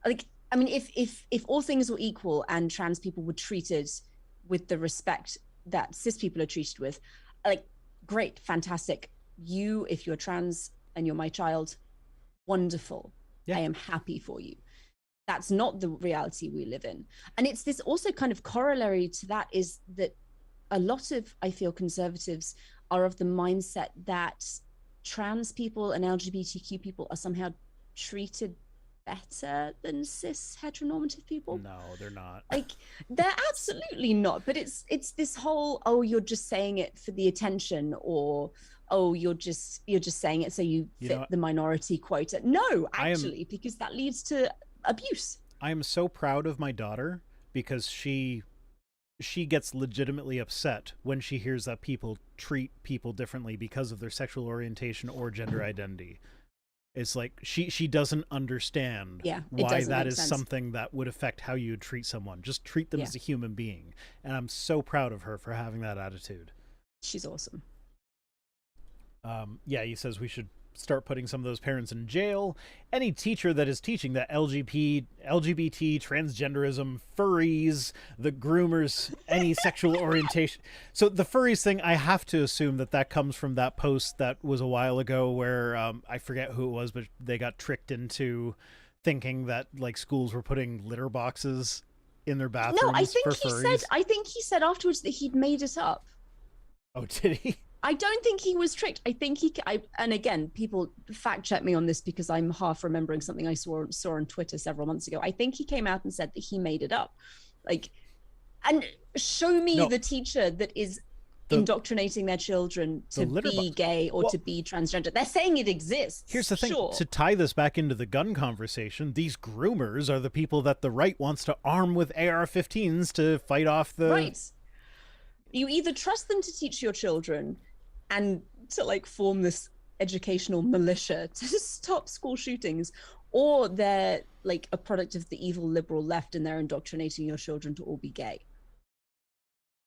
Like, I mean, if all things were equal and trans people were treated with the respect that cis people are treated with, like, great, fantastic. If you're trans and you're my child, wonderful. Yeah. I am happy for you. That's not the reality we live in. And it's this also kind of corollary to that, is that a lot of, I feel, conservatives are of the mindset that trans people and LGBTQ people are somehow treated better than cis heteronormative people. No, they're not. Like, they're absolutely not. But it's this whole, oh, you're just saying it for the attention, or oh, you're just saying it so you fit the minority quota. No, actually, because that leads to abuse. I am so proud of my daughter, because she gets legitimately upset when she hears that people treat people differently because of their sexual orientation or gender identity. It's like she doesn't understand why that is something that would affect how you would treat someone. Just treat them as a human being. And I'm so proud of her for having that attitude. She's awesome. Yeah, he says we should start putting some of those parents in jail. Any teacher that is teaching that LGBT, transgenderism, furries, the groomers, any sexual orientation. So the furries thing, I have to assume that comes from that post that was a while ago where I forget who it was, but they got tricked into thinking that like schools were putting litter boxes in their bathrooms. No, I think for furries. I think he said afterwards that he'd made it up. Oh, did he? I don't think he was tricked. I think and again, people fact check me on this because I'm half remembering something I saw on Twitter several months ago. I think he came out and said that he made it up. Like, and show me the teacher that is indoctrinating their children to be gay or to be transgender. They're saying it exists. Here's the thing, to tie this back into the gun conversation, these groomers are the people that the right wants to arm with AR-15s to fight off the... Right. You either trust them to teach your children and to like form this educational militia to stop school shootings, or they're like a product of the evil liberal left and they're indoctrinating your children to all be gay.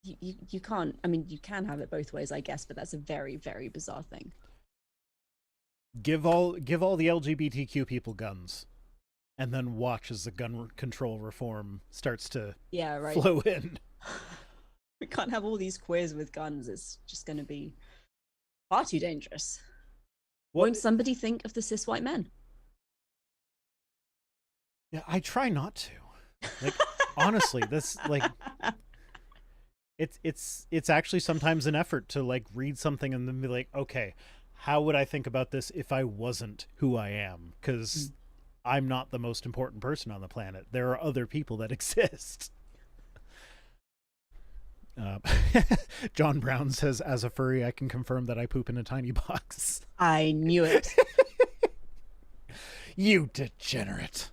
You can't, I mean, you can have it both ways, I guess, but that's a very, very bizarre thing. Give all the LGBTQ people guns, and then watch as the gun control reform starts to flow in. We can't have all these queers with guns. It's just going to be far too dangerous. Won't somebody think of the cis white men? Yeah, I try not to. Like, honestly, this like it's actually sometimes an effort to like read something and then be like, okay, how would I think about this if I wasn't who I am? Because I'm not the most important person on the planet. There are other people that exist. John Brown says, as a furry, I can confirm that I poop in a tiny box. I knew it. You degenerate.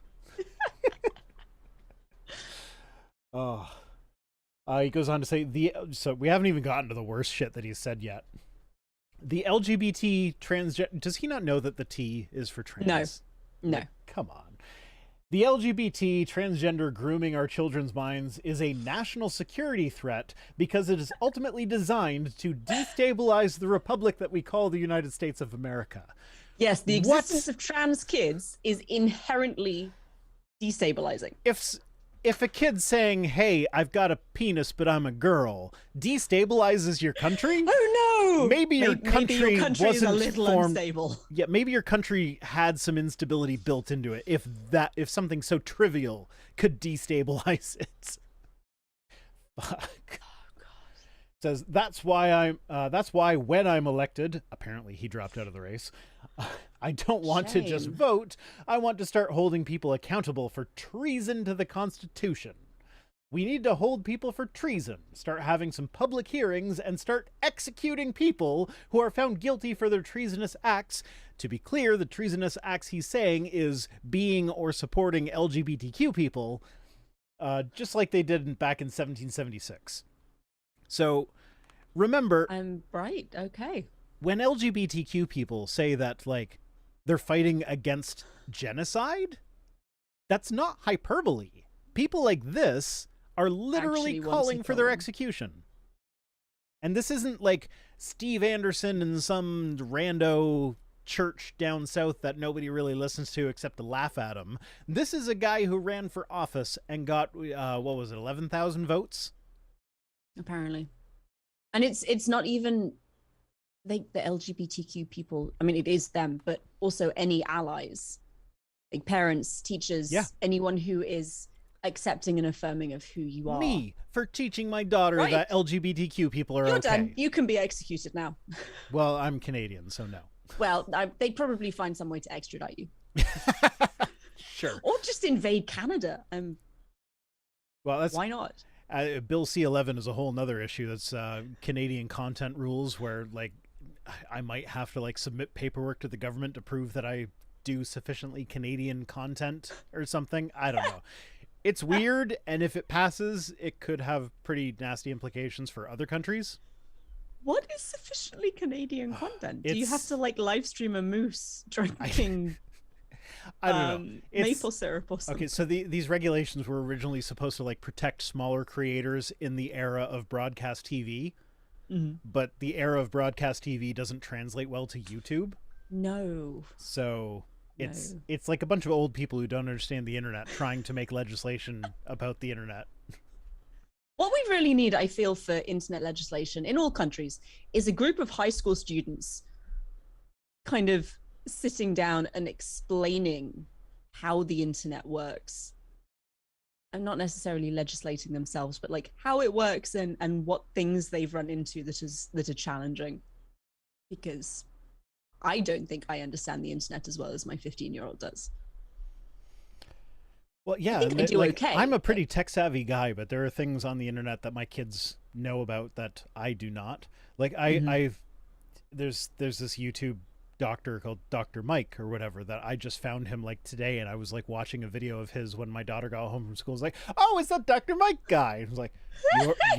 Oh. He goes on to say, so we haven't even gotten to the worst shit that he's said yet. The LGBT transgender, does he not know that the T is for trans? No. Like, come on. The LGBT transgender grooming our children's minds is a national security threat because it is ultimately designed to destabilize the republic that we call the United States of America. Yes, the existence of trans kids is inherently destabilizing. If a kid's saying, hey, I've got a penis, but I'm a girl, destabilizes your country? Oh, no! Maybe your country wasn't is a little unstable. Yeah, maybe your country had some instability built into it, if something so trivial could destabilize it. Fuck. Oh, God. Says, that's why when I'm elected, apparently he dropped out of the race, I don't want to just vote. I want to start holding people accountable for treason to the Constitution. We need to hold people for treason, start having some public hearings, and start executing people who are found guilty for their treasonous acts. To be clear, the treasonous acts he's saying is being or supporting LGBTQ people, just like they did back in 1776. So remember, I'm right. Okay. when LGBTQ people say that, like, they're fighting against genocide, that's not hyperbole. People like this are literally calling for their execution. And this isn't like Steve Anderson in some rando church down south that nobody really listens to except to laugh at him. This is a guy who ran for office and got, what was it, 11,000 votes? Apparently. And it's not even the LGBTQ people. I mean, it is them, but also any allies, like parents, teachers, anyone who is accepting and affirming of who you are. Me, for teaching my daughter that LGBTQ people are You're okay. done. You can be executed now. Well, I'm Canadian, so no. Well, they'd probably find some way to extradite you. Sure. Or just invade Canada. Well, that's why not? Bill C-11 is a whole nother issue. That's Canadian content rules, where like I might have to like submit paperwork to the government to prove that I do sufficiently Canadian content or something. I don't know. It's weird, and if it passes, it could have pretty nasty implications for other countries. What is sufficiently Canadian content? Do you have to like live stream a moose drinking I don't know. Maple syrup or something? Okay, so these regulations were originally supposed to like protect smaller creators in the era of broadcast TV, but the era of broadcast TV doesn't translate well to YouTube. No. So it's like a bunch of old people who don't understand the internet trying to make legislation about the internet. What we really need, I feel, for internet legislation in all countries is a group of high school students kind of sitting down and explaining how the internet works. And not necessarily legislating themselves, but like how it works and what things they've run into that are challenging. Because I don't think I understand the internet as well as my 15-year-old does. Well, yeah, I think I do okay. I'm a pretty tech-savvy guy, but there are things on the internet that my kids know about that I do not. Like there's this YouTube doctor called Dr. Mike or whatever that I just found him like today, and I was like watching a video of his when my daughter got home from school. I was like, oh, it's that Dr. Mike guy. I was like,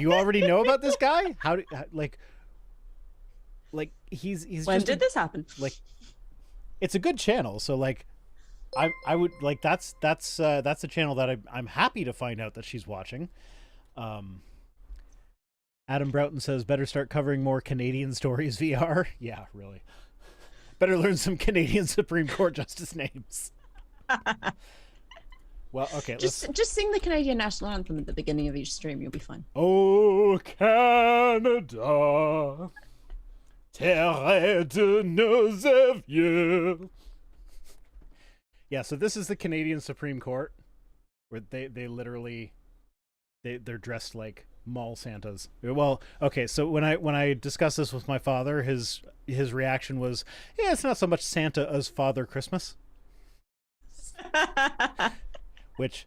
you already know about this guy? Like he's when did this happen? Like, it's a good channel, so like I would like that's a channel that I'm happy to find out that she's watching. Adam Broughton says better start covering more Canadian stories VR. Yeah, really. Better learn some Canadian Supreme Court justice names. Well, okay. Just sing the Canadian national anthem at the beginning of each stream. You'll be fine. Oh, Canada, terre de nos aïeux. Yeah, so this is the Canadian Supreme Court, where they literally they're dressed like mall Santas. Well, okay, so when I discussed this with my father, his reaction was, yeah, it's not so much Santa as Father Christmas. Which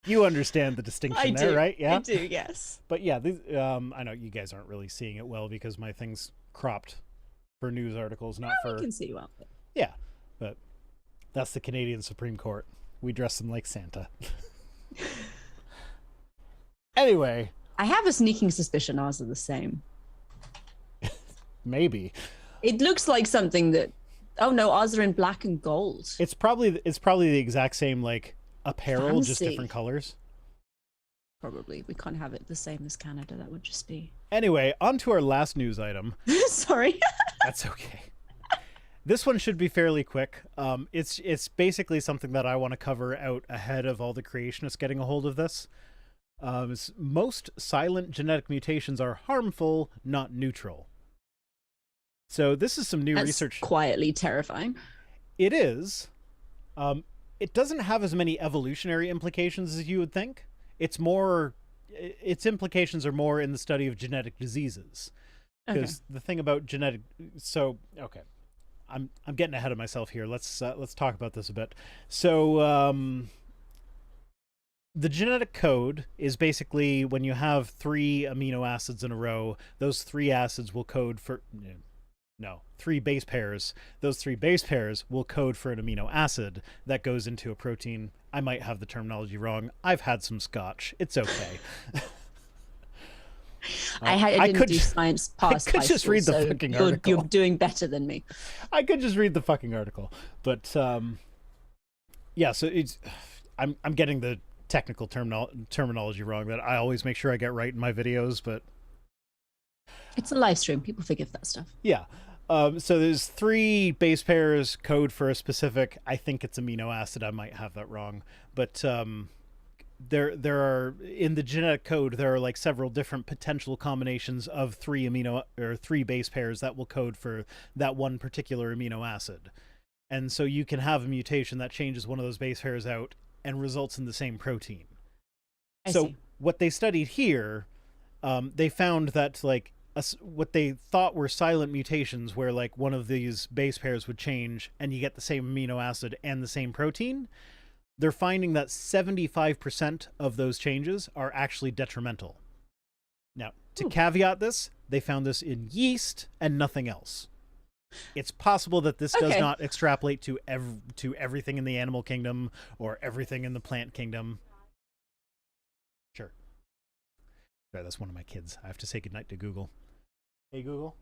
you understand the distinction there, right? Yeah, I do, yes. But yeah, these, I know you guys aren't really seeing it well because my thing's cropped for news articles, not for. You can see well. Yeah, but that's the Canadian Supreme Court. We dress them like Santa. Anyway, I have a sneaking suspicion ours are the same. Maybe. It looks like something that. Oh no, ours are in black and gold. It's probably the exact same like apparel, Fancy. just different colors. Probably. We can't have it the same as Canada. That would just be. Anyway, on to our last news item. Sorry. That's okay. This one should be fairly quick. It's basically something that I want to cover out ahead of all the creationists getting a hold of this. Most silent genetic mutations are harmful, not neutral. So this is some new research. Quietly terrifying. It is. It doesn't have as many evolutionary implications as you would think. Its implications are more in the study of genetic diseases. Because the thing about genetic, I'm getting ahead of myself here. Let's talk about this a bit. So the genetic code is basically when you have 3 amino acids in a row, those 3 acids will code for no, 3 base pairs. Those 3 base pairs will code for an amino acid that goes into a protein. I might have the terminology wrong. I've had some scotch. It's okay. I didn't do science past high just school, read the so fucking article. You're doing better than me. I could just read the fucking article, but yeah. So I'm getting the technical terminology wrong that I always make sure I get right in my videos, but it's a live stream. People forgive that stuff. Yeah. So there's 3 base pairs code for a specific, I think it's amino acid. I might have that wrong, but there are in the genetic code there are like several different potential combinations of 3 base pairs that will code for that one particular amino acid, and so you can have a mutation that changes one of those base pairs out and results in the same protein. I see. What they studied here, they found that like what they thought were silent mutations where like one of these base pairs would change and you get the same amino acid and the same protein, they're finding that 75% of those changes are actually detrimental. Now, to caveat this, they found this in yeast and nothing else. It's possible that this does not extrapolate to everything in the animal kingdom or everything in the plant kingdom. Sure. Sorry, that's one of my kids. I have to say goodnight to Google. Hey, Google.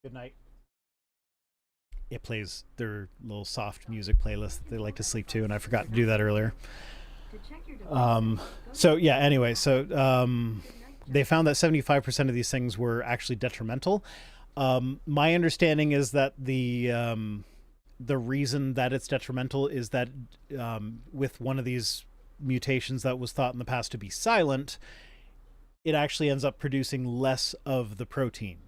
Good night. It plays their little soft music playlist that they like to sleep to, and I forgot to do that earlier. So yeah, anyway, so they found that 75% of these things were actually detrimental. My understanding is that the reason that it's detrimental is that with one of these mutations that was thought in the past to be silent, it actually ends up producing less of the protein.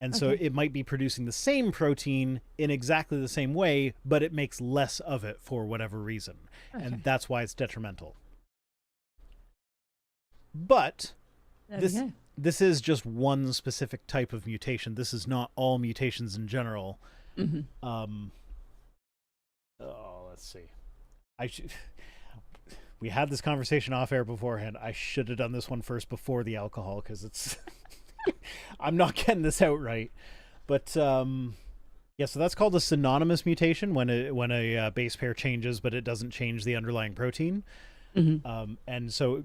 And so it might be producing the same protein in exactly the same way, but it makes less of it for whatever reason. And that's why it's detrimental. But this is just one specific type of mutation. This is not all mutations in general. Let's see. We had this conversation off air beforehand. I should have done this one first before the alcohol because it's I'm not getting this out right. But yeah, so that's called a synonymous mutation when a base pair changes, but it doesn't change the underlying protein. And so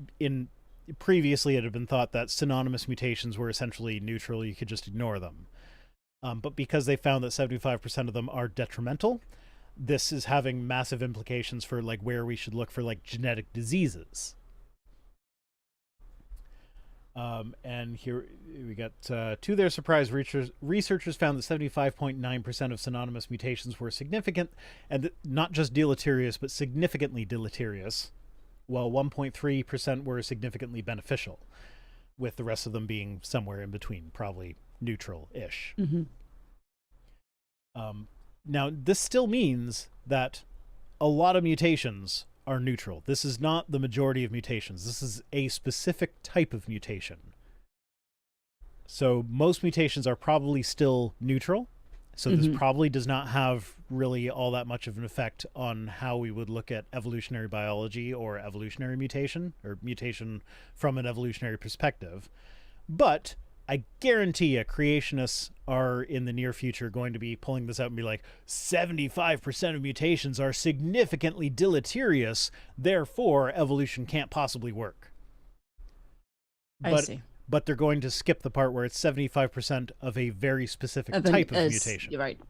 previously it had been thought that synonymous mutations were essentially neutral. You could just ignore them. But because they found that 75% of them are detrimental, this is having massive implications for like where we should look for like genetic diseases. And here we got, to their surprise, researchers found that 75.9% of synonymous mutations were significant and not just deleterious, but significantly deleterious, while 1.3% were significantly beneficial, with the rest of them being somewhere in between, probably neutral-ish. Now, this still means that a lot of mutations are neutral. This is not the majority of mutations. This is a specific type of mutation. So most mutations are probably still neutral. So this probably does not have really all that much of an effect on how we would look at evolutionary biology or evolutionary mutation or mutation from an evolutionary perspective. But I guarantee you creationists are in the near future going to be pulling this out and be like, 75% of mutations are significantly deleterious, therefore evolution can't possibly work. I see. But they're going to skip the part where it's 75% of a very specific type of mutation. You're right.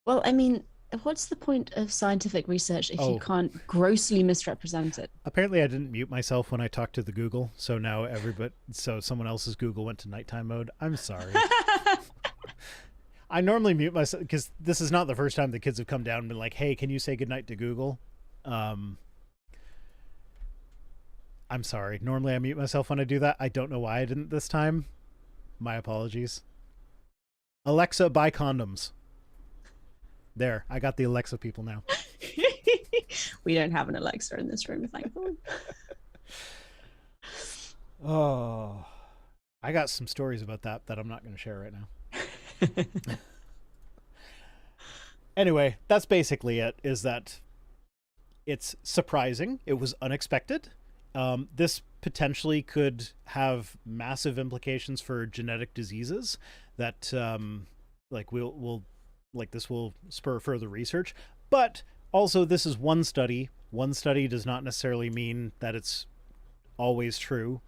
Well, I mean, what's the point of scientific research if you can't grossly misrepresent it? Apparently I didn't mute myself when I talked to the Google, so now someone else's Google went to nighttime mode. I'm sorry. I normally mute myself because this is not the first time the kids have come down and been like, hey, can you say goodnight to Google? I'm sorry. Normally I mute myself when I do that. I don't know why I didn't this time. My apologies. Alexa, buy condoms. There, I got the Alexa people now. We don't have an Alexa in this room, thankfully. Oh, I got some stories about that I'm not going to share right now. Anyway, that's basically it, is that It's surprising. It was unexpected. This potentially could have massive implications for genetic diseases that, like, will like this will spur further research. But also, this is one study. One study does not necessarily mean that it's always true.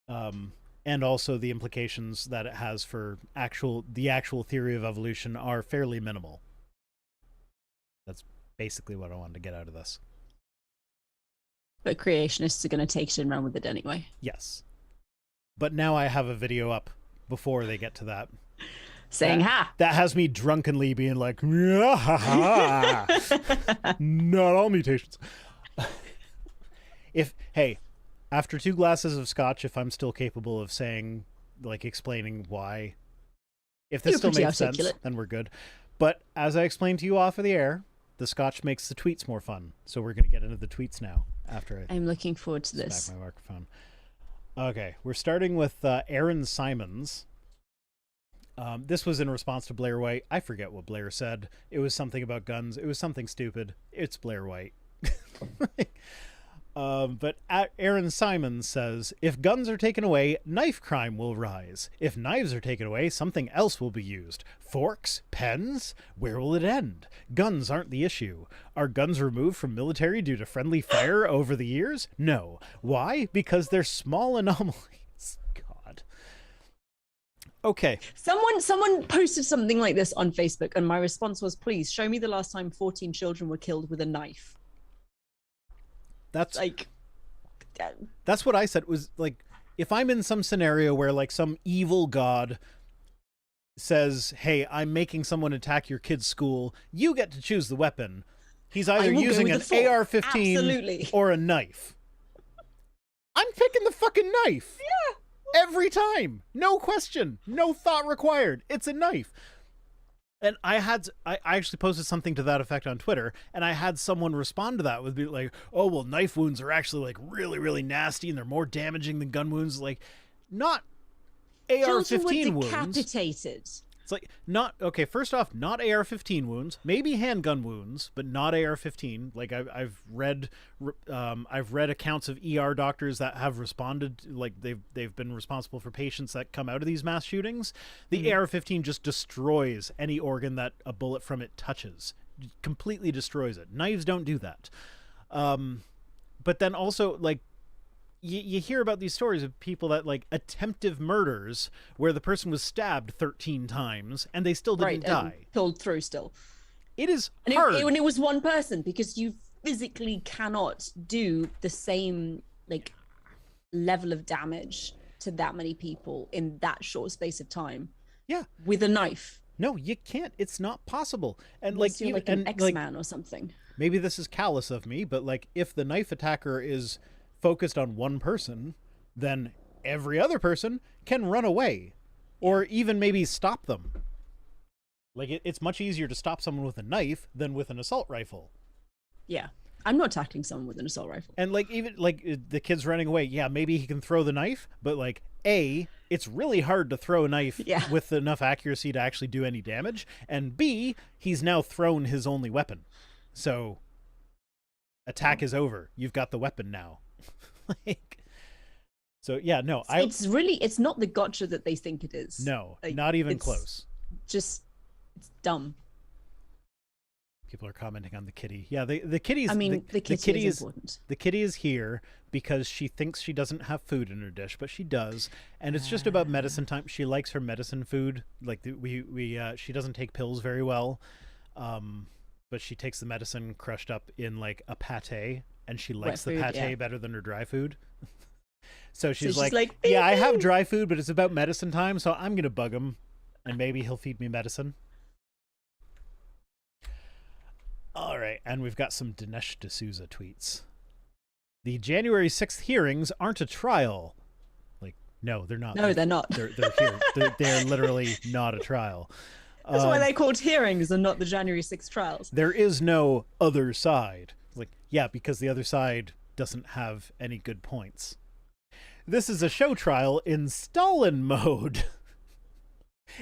And also the implications that it has for the actual theory of evolution are fairly minimal. That's basically what I wanted to get out of this. But creationists are going to take it and run with it anyway. Yes. But now I have a video up before they get to that. Saying ha! That has me drunkenly being like, ha ha. Not all mutations. Hey, after 2 glasses of scotch, if I'm still capable of saying, like, explaining why, if this still makes sense, then we're good. But as I explained to you off of the air, the scotch makes the tweets more fun. So we're going to get into the tweets now. I'm looking forward to this. Back my microphone. Okay, we're starting with Aaron Simons. This was in response to Blair White. I forget what Blair said. It was something about guns. It was something stupid. It's Blair White. But Aaron Simons says, if guns are taken away, knife crime will rise. If knives are taken away, something else will be used. Forks? Pens? Where will it end? Guns aren't the issue. Are guns removed from military due to friendly fire over the years? No. Why? Because they're small anomalies. God. Okay. Someone posted something like this on Facebook, and my response was, please show me the last time 14 children were killed with a knife. That's like, that's what I said. Was like, if I'm in some scenario where like some evil god says, hey, I'm making someone attack your kid's school, you get to choose the weapon. He's either using an AR-15 or a knife. I'm picking the fucking knife. Yeah. Every time. No question. No thought required. It's a knife. And I actually posted something to that effect on Twitter, and I had someone respond to that with be like, oh, well, knife wounds are actually like really, really nasty and they're more damaging than gun wounds. Like, not AR-15 wounds. Decapitated. It's like, not, okay, first off, not AR-15 wounds, maybe handgun wounds, but not AR-15. Like, I've read accounts of ER doctors that have responded, like they've been responsible for patients that come out of these mass shootings. The AR-15 just destroys any organ that a bullet from it touches. Completely destroys it. Knives don't do that. But then also, like, you hear about these stories of people that, like, attempted murders where the person was stabbed 13 times and they still didn't die. Pulled through still. It is hard. And it was one person, because you physically cannot do the same, like, level of damage to that many people in that short space of time. Yeah. With a knife. No, you can't. It's not possible. And unless you're like an X-Man or something. Maybe this is callous of me, but, like, if the knife attacker is focused on one person, then every other person can run away or even maybe stop them. Like, it's much easier to stop someone with a knife than with an assault rifle. Yeah. I'm not tackling someone with an assault rifle. And, like, even like the kid's running away, yeah, maybe he can throw the knife, but, like, it's really hard to throw a knife with enough accuracy to actually do any damage, and B, he's now thrown his only weapon. So attack is over. You've got the weapon now. Like, so yeah, no, it's not the gotcha that they think it is. No, like, not even close. Just, it's dumb. People are commenting on the kitty. Yeah, the kitty's. I mean, the kitty is important. The kitty is here because she thinks she doesn't have food in her dish, but she does, and it's just about medicine time. She likes her medicine food. Like, she doesn't take pills very well, but she takes the medicine crushed up in like a pate. And she likes the pate better than her dry food. So she's like, yeah, I have dry food, but it's about medicine time, so I'm going to bug him, and maybe he'll feed me medicine. All right, and we've got some Dinesh D'Souza tweets. The January 6th hearings aren't a trial. Like, no, they're not. No, they're not. They're here. They're literally not a trial. That's why they're called hearings and not the January 6th trials. There is no other side. Like, yeah, because the other side doesn't have any good points. This is a show trial in Stalin mode.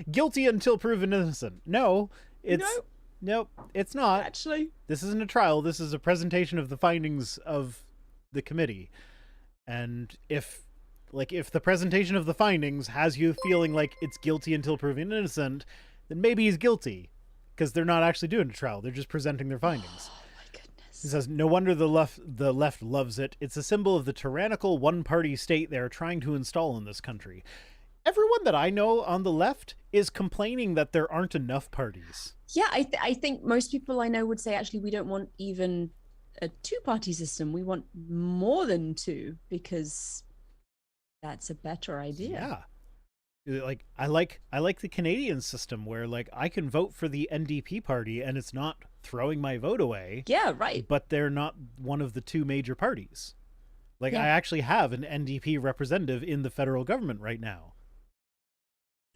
Guilty until proven innocent. No, it's nope, it's not. Actually, This isn't a trial. This is a presentation of the findings of the committee. And if the presentation of the findings has you feeling like it's guilty until proven innocent, then maybe he's guilty, because they're not actually doing a trial. They're just presenting their findings. oh my goodness. He says, no wonder the left loves it. It's a symbol of the tyrannical one-party state they're trying to install in this country. Everyone that I know on the left is complaining that there aren't enough parties. Yeah, I think most people I know would say actually we don't want even a two-party system. We want more than two because that's a better idea. Yeah. Like I like the Canadian system where like I can vote for the NDP party and it's not throwing my vote away. Yeah, right. But they're not one of the two major parties. Like Yeah. I actually have an NDP representative in the federal government right now.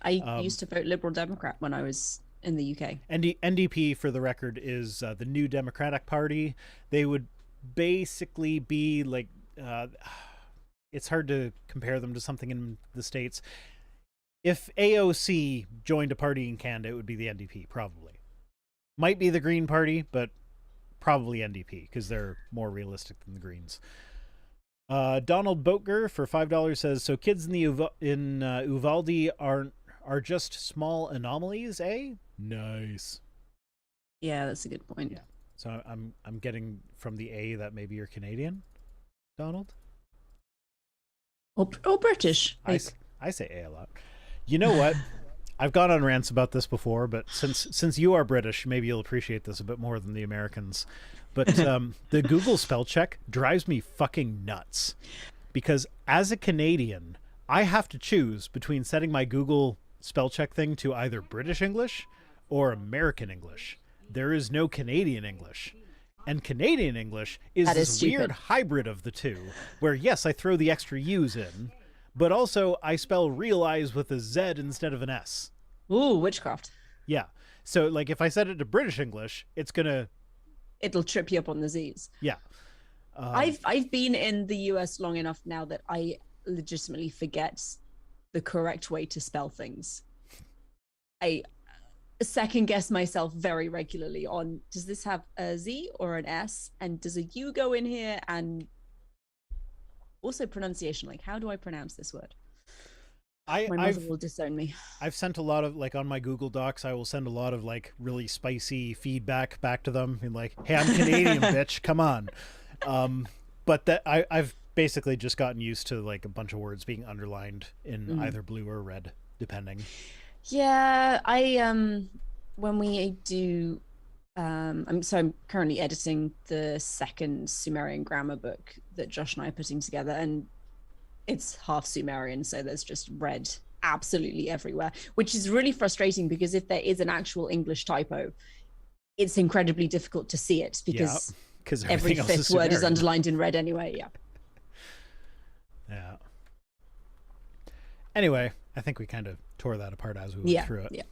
I used to vote Liberal Democrat when I was in the UK. NDP, for the record, is the New Democratic Party. They would basically be like, it's hard to compare them to something in the States. If AOC joined a party in Canada, it would be the NDP, probably. Might be the Green Party, but probably NDP, because they're more realistic than the Greens. Donald Boatger for $5 says, so kids in the Uvalde are just small anomalies, eh? Nice. Yeah, that's a good point. Yeah. So I'm getting from the A that maybe you're Canadian, Donald? Or British. Like, I say A a lot. You know what? I've gone on rants about this before, but since you are British, maybe you'll appreciate this a bit more than the Americans. But the Google spell check drives me fucking nuts. Because as a Canadian, I have to choose between setting my Google spell check thing to either British English or American English. There is no Canadian English. And Canadian English is this weird hybrid of the two, where yes, I throw the extra U's in, but also I spell realize with a Z instead of an S. Ooh, witchcraft. Yeah. So like if I set it to British English, it'll trip you up on the Z's. Yeah. I've been in the US long enough now that I legitimately forget the correct way to spell things. I second guess myself very regularly on, does this have a Z or an S, and does a U go in here? And also pronunciation, like how do I pronounce this word? My mother will disown me. I've sent a lot of, like, on my Google Docs, I will send a lot of like really spicy feedback back to them and like, hey, I'm Canadian, bitch, come on. But that I've basically just gotten used to like a bunch of words being underlined in either blue or red, depending. Yeah, I when we do I'm currently editing the second Sumerian grammar book that Josh and I are putting together, and it's half Sumerian, so there's just red absolutely everywhere, which is really frustrating because if there is an actual English typo, it's incredibly difficult to see it because every fifth word is underlined in red anyway. Yeah. Anyway, I think we kind of tore that apart as we went through it. Yeah.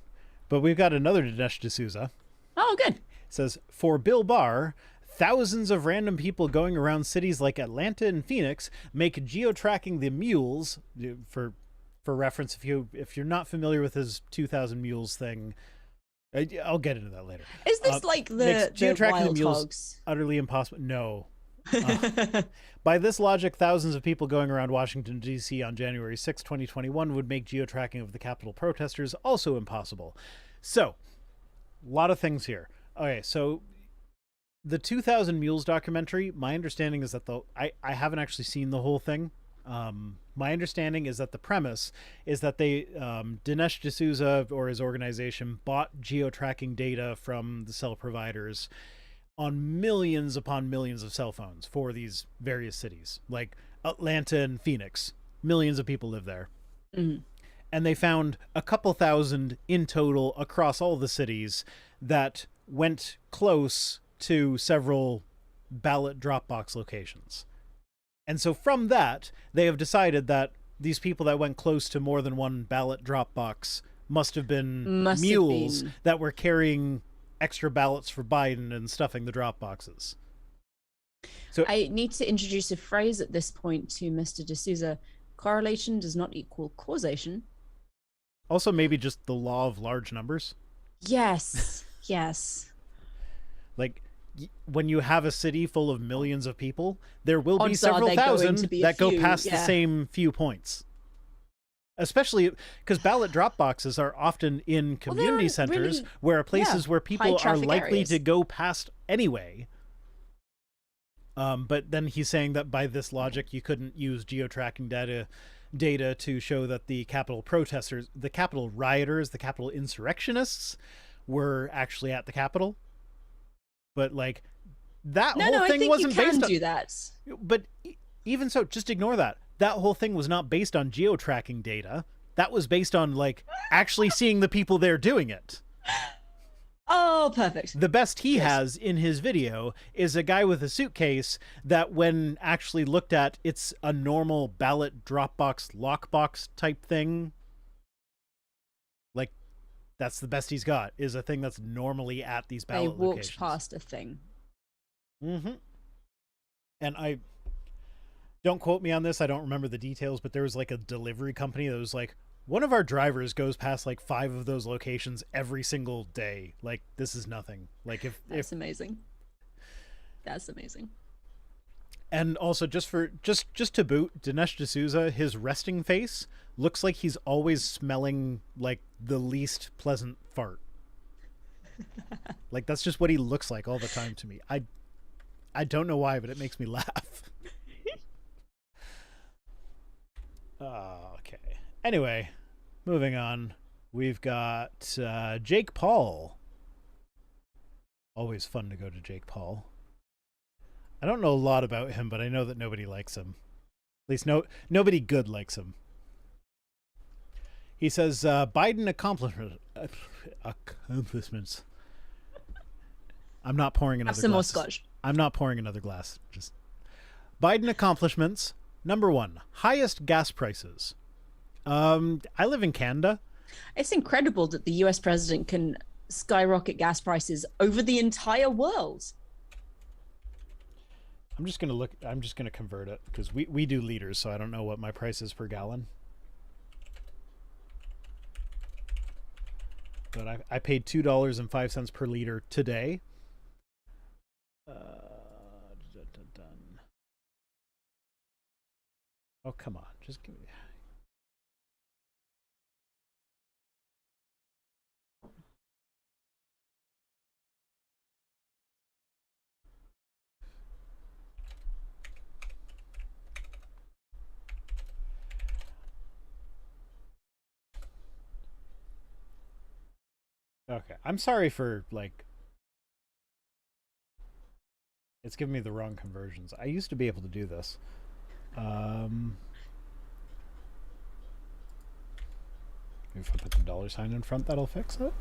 But we've got another Dinesh D'Souza. Oh, good. It says, for Bill Barr, thousands of random people going around cities like Atlanta and Phoenix make geo-tracking the mules. For reference, if you're not familiar with his 2,000 mules thing, I'll get into that later. Is this like the geo-tracking wild the mules hogs? Utterly impossible? No. By this logic, thousands of people going around Washington, D.C. on January 6, 2021 would make geo-tracking of the Capitol protesters also impossible. So, a lot of things here. Okay, so the 2,000 Mules documentary, my understanding is that I haven't actually seen the whole thing. My understanding is that the premise is that Dinesh D'Souza or his organization bought geo-tracking data from the cell providers on millions upon millions of cell phones for these various cities, like Atlanta and Phoenix. Millions of people live there. Mm-hmm. And they found a couple thousand in total across all the cities that went close to several ballot drop box locations. And so from that, they have decided that these people that went close to more than one ballot drop box must have been mules that were carrying extra ballots for Biden and stuffing the drop boxes. So I need to introduce a phrase at this point to Mr. D'Souza. Correlation does not equal causation. Also, maybe just the law of large numbers. Yes. Yes. Like, when you have a city full of millions of people, there will be Odds are several they're going thousand to be a that go few, past the yeah. same few points. Especially because ballot drop boxes are often in community centers really, where places where people are high-traffic likely areas. to go past anyway. But then he's saying that by this logic, you couldn't use geo-tracking data to show that the Capitol protesters, the Capitol rioters, the Capitol insurrectionists were actually at the Capitol. But like that whole thing wasn't based on. You can do that. But even so, just ignore that. That whole thing was not based on geo-tracking data. That was based on like actually seeing the people there doing it. Oh, perfect. The best he has in his video is a guy with a suitcase that when actually looked at, it's a normal ballot Dropbox lockbox type thing. Like, that's the best he's got, is a thing that's normally at these ballot locations. They locations. walked past a thing. Mm-hmm. And I... Don't quote me on this, I don't remember the details, but there was like a delivery company that was like, one of our drivers goes past like 5 of those locations every single day. Like, this is nothing. Like, That's amazing. That's amazing. And also, just to boot, Dinesh D'Souza, his resting face looks like he's always smelling like the least pleasant fart. Like, that's just what he looks like all the time to me. I don't know why, but it makes me laugh. Okay. Anyway, moving on. We've got Jake Paul. Always fun to go to Jake Paul. I don't know a lot about him, but I know that nobody likes him. At least nobody good likes him. He says Biden accomplishments. I'm not pouring another glass. Some more scotch. I'm not pouring another glass. Just Biden accomplishments. Number 1, highest gas prices. I live in Canada. It's incredible that the US president can skyrocket gas prices over the entire world. I'm just going to convert it because we do liters, so I don't know what my price is per gallon. But I paid $2.05 per liter today. Oh, come on. Just give me... Okay. I'm sorry for, like... It's giving me the wrong conversions. I used to be able to do this. If I put the $sign in front, that'll fix it.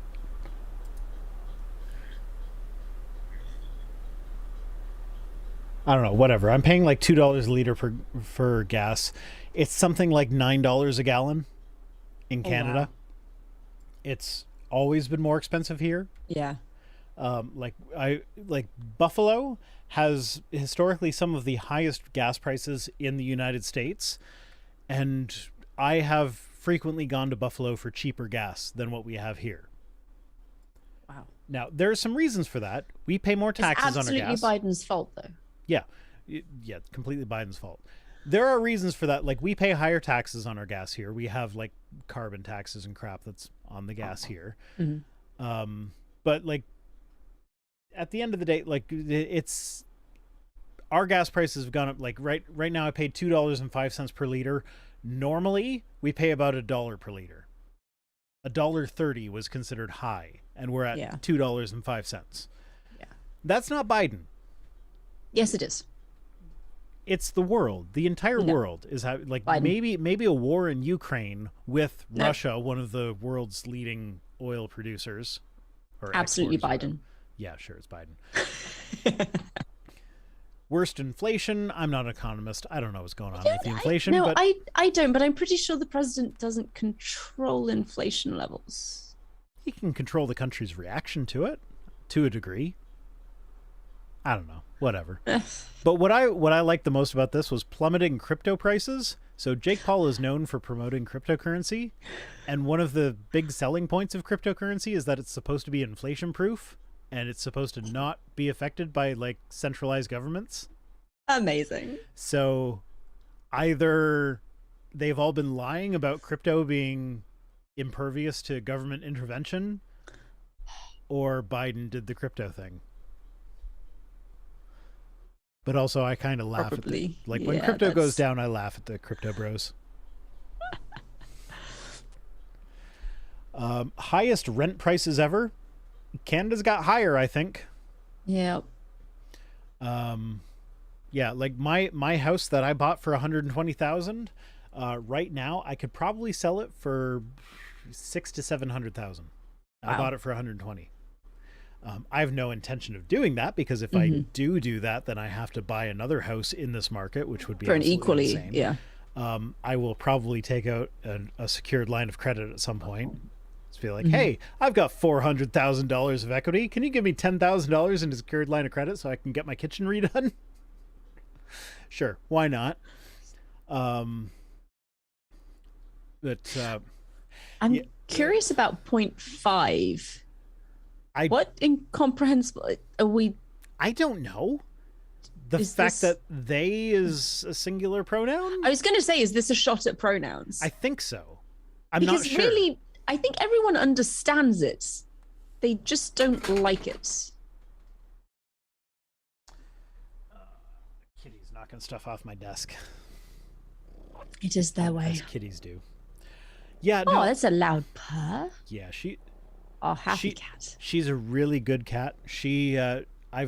I don't know, whatever. I'm paying like $2 a liter for gas. It's something like $9 a gallon in Canada. Wow. It's always been more expensive here. Yeah. Like Buffalo has historically some of the highest gas prices in the United States, and I have frequently gone to Buffalo for cheaper gas than what we have here. Wow. Now, there are some reasons for that. We pay more taxes on our gas. It's absolutely Biden's fault, though. Yeah. Yeah, completely Biden's fault. There are reasons for that. Like, we pay higher taxes on our gas here. We have, like, carbon taxes and crap that's on the gas here. Mm-hmm. But, like, at the end of the day, like, it's... Our gas prices have gone up. Like, right now I paid $2.05 per liter. Normally, we pay about $1 per liter. $1.30 was considered high, and we're at $2.05. Yeah. That's not Biden. Yes, it is. It's the world. The entire world is like Biden. maybe a war in Ukraine with Russia, one of the world's leading oil producers. Or absolutely Biden. Yeah, sure, it's Biden. Worst inflation. I'm not an economist. I don't know what's going on with the inflation. No, I don't, but I'm pretty sure the president doesn't control inflation levels. He can control the country's reaction to it, to a degree. I don't know. Whatever. But what I liked the most about this was plummeting crypto prices. So Jake Paul is known for promoting cryptocurrency, and one of the big selling points of cryptocurrency is that it's supposed to be inflation proof. and it's supposed to not be affected by like centralized governments. Amazing. So either they've all been lying about crypto being impervious to government intervention, or Biden did the crypto thing. But also, I kind of laugh at the, like, when crypto goes down, I laugh at the crypto bros. Highest rent prices ever. Canada's got higher, I think. Yeah. Yeah, like my house that I bought for $120,000. Right now, I could probably sell it for $600,000 to $700,000. I bought it for 120. I have no intention of doing that, because if I do that, then I have to buy another house in this market, which would be for an equally insane. Yeah. I will probably take out a secured line of credit at some point. Just be like, hey, I've got $400,000 of equity. Can you give me $10,000 in a secured line of credit so I can get my kitchen redone? Sure, why not? But I'm curious about 0.5. What incomprehensible are we? I don't know. The fact that they is a singular pronoun? I was going to say, is this a shot at pronouns? I think so. I'm not sure. Really, I think everyone understands it. They just don't like it. Kitty's knocking stuff off my desk. It is their way. As kitties do. Yeah. Oh, no. that's a loud purr. Yeah, happy cat. She's a really good cat. I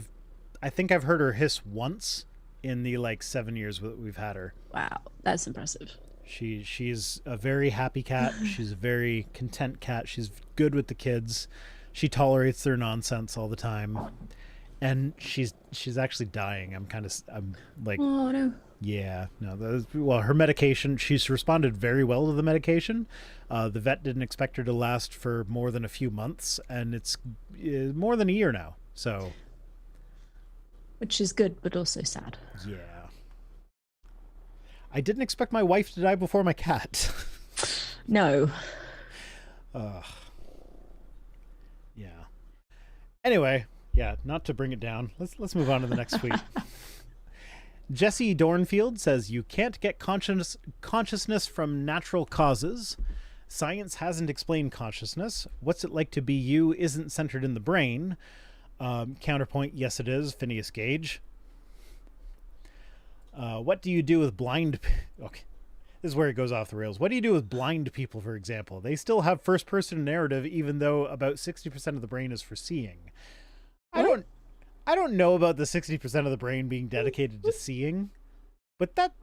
think I've heard her hiss once in the like 7 years we've had her. Wow, that's impressive. She's a very happy cat. She's a very content cat. She's good with the kids. She tolerates their nonsense all the time. And she's actually dying. I'm like, oh no. Yeah, no. Well, her medication, she's responded very well to the medication. The vet didn't expect her to last for more than a few months, and it's more than a year now. So, which is good, but also sad. Yeah. I didn't expect my wife to die before my cat. No. Yeah. Anyway, yeah. Not to bring it down. Let's move on to the next tweet. Jesse Dornfield says, you can't get consciousness from natural causes. Science hasn't explained consciousness. What's it like to be you isn't centered in the brain. Counterpoint, yes it is. Phineas Gage. What do you do with blind... Okay, this is where it goes off the rails. What do you do with blind people, for example? They still have first-person narrative, even though about 60% of the brain is for seeing. What? I don't know about the 60% of the brain being dedicated to seeing, but that,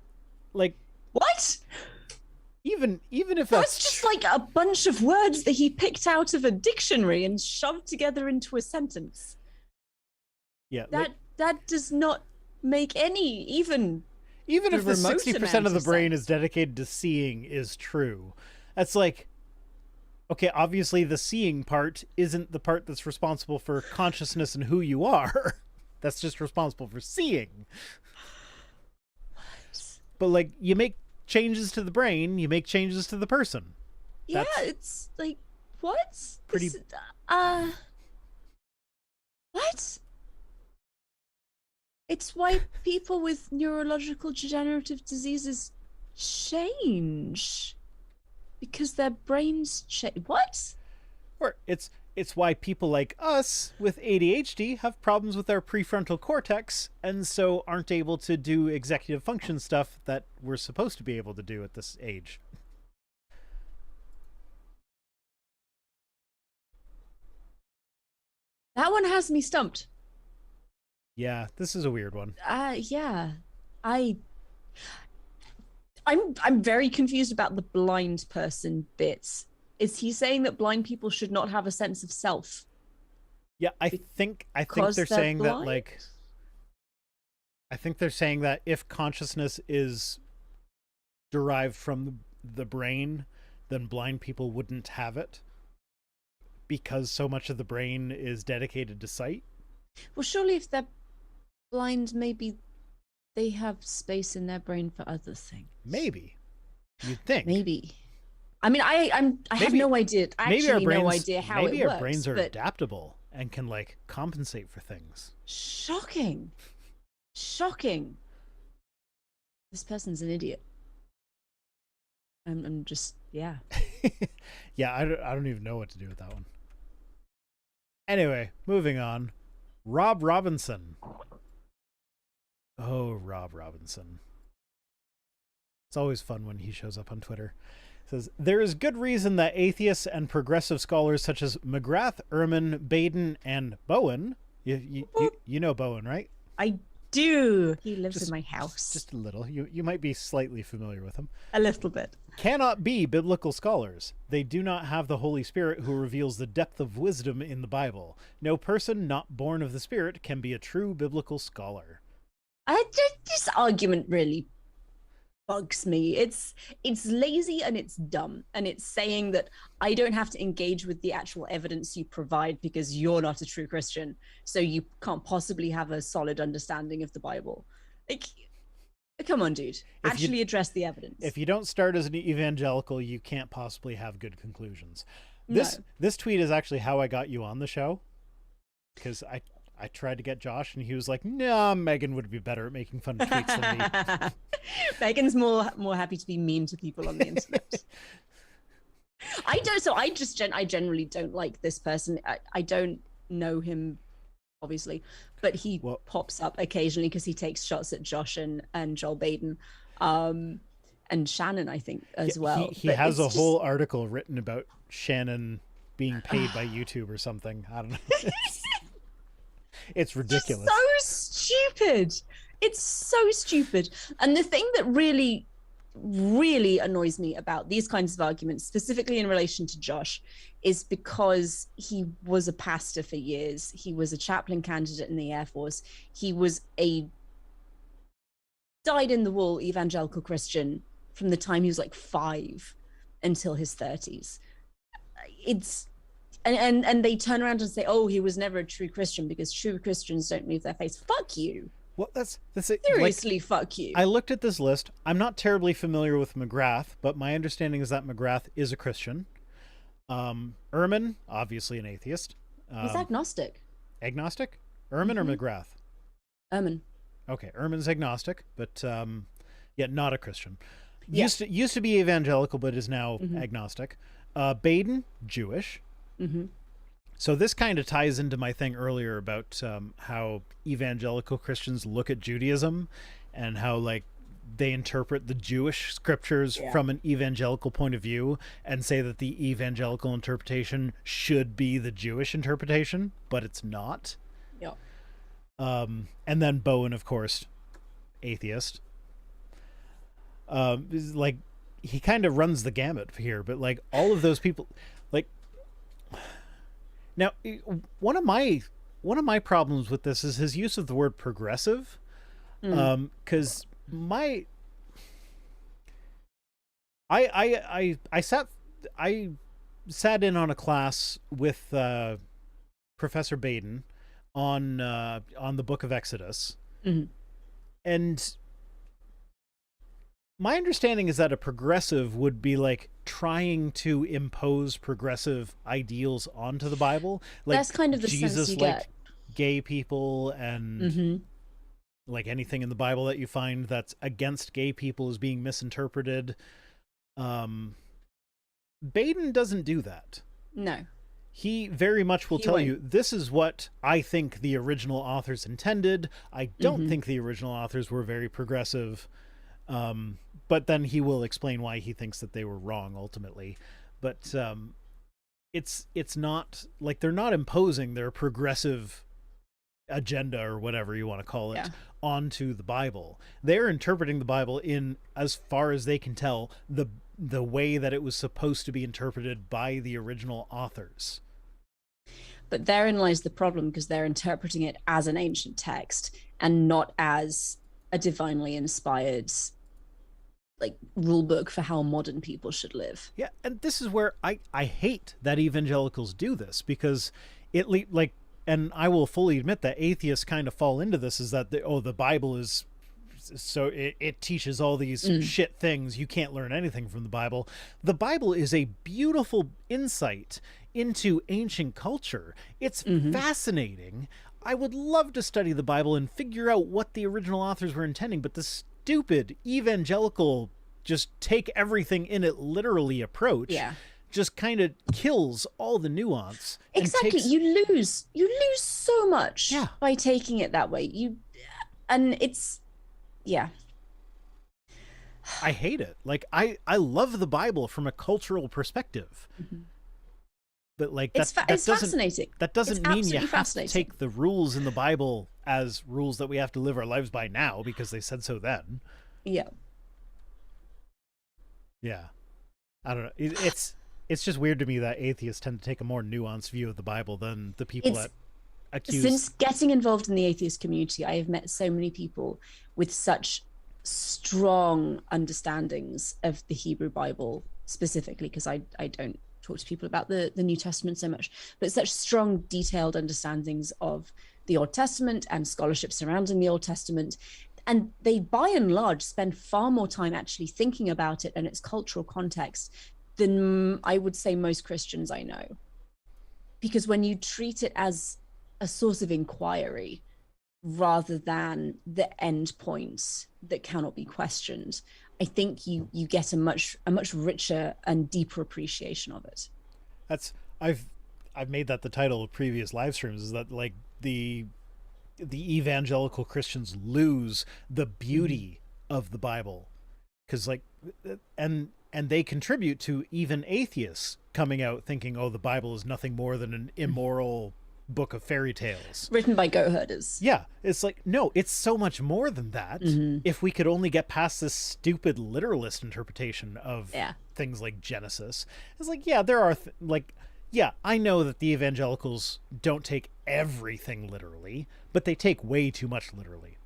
like... What? Even if that's just like a bunch of words that he picked out of a dictionary and shoved together into a sentence. Yeah. That does not make any, even if the 60% of the brain is dedicated to seeing is true, that's like... Okay, obviously the seeing part isn't the part that's responsible for consciousness and who you are. That's just responsible for seeing. What? But like, you make changes to the brain, you make changes to the person. Yeah, it's like, what? Pretty... What? It's why people with neurological degenerative diseases change. Because their brains change. What? Or it's why people like us with ADHD have problems with our prefrontal cortex and so aren't able to do executive function stuff that we're supposed to be able to do at this age. That one has me stumped. Yeah, this is a weird one. Yeah. I'm very confused about the blind person bits. Is he saying that blind people should not have a sense of self? Yeah, I think they're saying blind? That like I think they're saying that if consciousness is derived from the brain, then blind people wouldn't have it because so much of the brain is dedicated to sight. Well, surely if they're blind, maybe they have space in their brain for other things. Maybe. You'd think. Maybe. I mean, I have no idea. I actually no idea how it works. Maybe our brains are adaptable. and can like compensate for things. Shocking. Shocking. This person's an idiot. I'm just, yeah. Yeah, I don't even know what to do with that one. Anyway, moving on. Rob Robinson. Oh, Rob Robinson. It's always fun when he shows up on Twitter. It says, there is good reason that atheists and progressive scholars such as McGrath, Ehrman, Baden, and Bowen, you know Bowen, right? I do. He lives in my house. Just a little. You might be slightly familiar with him. A little bit. Cannot be biblical scholars. They do not have the Holy Spirit who reveals the depth of wisdom in the Bible. No person not born of the Spirit can be a true biblical scholar. This argument really bugs me. It's lazy and it's dumb, and it's saying that I don't have to engage with the actual evidence you provide because you're not a true Christian, so you can't possibly have a solid understanding of the Bible. Like, come on, dude. Actually address the evidence. If you don't start as an evangelical, you can't possibly have good conclusions. This tweet is actually how I got you on the show, because I tried to get Josh, and he was like, "Nah, Megan would be better at making fun of tweets than me." Megan's more happy to be mean to people on the internet. I generally don't like this person. I don't know him, obviously, but he pops up occasionally because he takes shots at Josh and Joel Baden, and Shannon, I think, as well. He has a whole article written about Shannon being paid by YouTube or something. I don't know. It's ridiculous. It's so stupid. It's so stupid. And the thing that really, really annoys me about these kinds of arguments, specifically in relation to Josh, is because he was a pastor for years. He was a chaplain candidate in the Air Force. He was a dyed-in-the-wool evangelical Christian from the time he was like 5 until his 30s. And they turn around and say, "Oh, he was never a true Christian because true Christians don't move their face." Fuck you. Well, that's it. Seriously, like, fuck you. I looked at this list. I'm not terribly familiar with McGrath, but my understanding is that McGrath is a Christian. Ehrman, obviously an atheist. He's agnostic. Agnostic? Ehrman or McGrath? Ehrman. Okay, Ehrman's agnostic, but yet not a Christian. Yeah. Used to be evangelical, but is now agnostic. Baden, Jewish. So this kind of ties into my thing earlier about how evangelical Christians look at Judaism and how like they interpret the Jewish scriptures from an evangelical point of view and say that the evangelical interpretation should be the Jewish interpretation, but it's not. Yeah. And then Bowen, of course, atheist. Like he kind of runs the gamut here, but like all of those people, like. Now, one of my problems with this is his use of the word progressive, because I sat in on a class with Professor Baden on the Book of Exodus, and my understanding is that a progressive would be like trying to impose progressive ideals onto the Bible. Like that's kind of the Jesus sense you like get. Gay people and like anything in the Bible that you find that's against gay people is being misinterpreted. Baden doesn't do that. No. He very much will tell you, this is what I think the original authors intended. I don't think the original authors were very progressive. But then he will explain why he thinks that they were wrong ultimately. But it's not like they're not imposing their progressive agenda or whatever you want to call it onto the Bible. They're interpreting the Bible in, as far as they can tell, the way that it was supposed to be interpreted by the original authors. But therein lies the problem, because they're interpreting it as an ancient text and not as a divinely inspired like rule book for how modern people should live. Yeah, and this is where I hate that evangelicals do this, because and I will fully admit that atheists kind of fall into this, is that the Bible is so it teaches all these shit things. You can't learn anything from the Bible. The Bible is a beautiful insight into ancient culture. It's Mm-hmm. fascinating. I would love to study the Bible and figure out what the original authors were intending, but the stupid evangelical just take everything in it literally approach Yeah. just kind of kills all the nuance and Exactly. takes. You lose so much Yeah, by taking it that way. And it's yeah. I hate it. Like I love the Bible from a cultural perspective, Mhm. but like It's it's fascinating. that It's doesn't mean you absolutely have to fascinating. take the rules in the Bible as rules that we have to live our lives by now because they said so then. Yeah. Yeah, I don't know. It's just weird to me that atheists tend to take a more nuanced view of the Bible than the people It's that accuse. since getting involved in the atheist community, I have met so many people with such strong understandings of the Hebrew Bible specifically, because I don't talk to people about the New Testament so much, but such strong, detailed understandings of the Old Testament and scholarship surrounding the Old Testament. And they, by and large, spend far more time actually thinking about it and its cultural context than I would say most Christians I know. Because when you treat it as a source of inquiry rather than the end point that cannot be questioned, I think you get a much richer and deeper appreciation of it. That's I've made that the title of previous live streams, is that like the evangelical Christians lose the beauty of the Bible because like and they contribute to even atheists coming out thinking, oh, the Bible is nothing more than an immoral book of fairy tales. Written by goat herders. Yeah, it's like, no, it's so much more than that. Mm-hmm. If we could only get past this stupid literalist interpretation of Yeah. things like Genesis, it's like, yeah, there are like, yeah, I know that the evangelicals don't take everything literally, but they take way too much literally.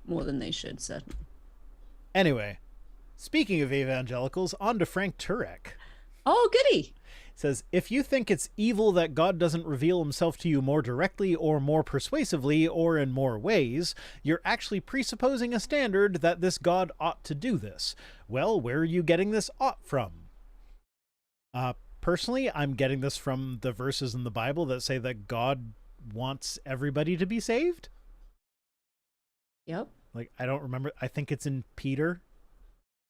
More than they should, certainly. Anyway, speaking of evangelicals, on to Frank Turek. Oh, goody. Says, if you think it's evil that God doesn't reveal himself to you more directly or more persuasively or in more ways, you're actually presupposing a standard that this God ought to do this. Well, where are you getting this ought from? Personally, I'm getting this from the verses in the Bible that say that God wants everybody to be saved. Yep. Like, I don't remember. I think it's in Peter,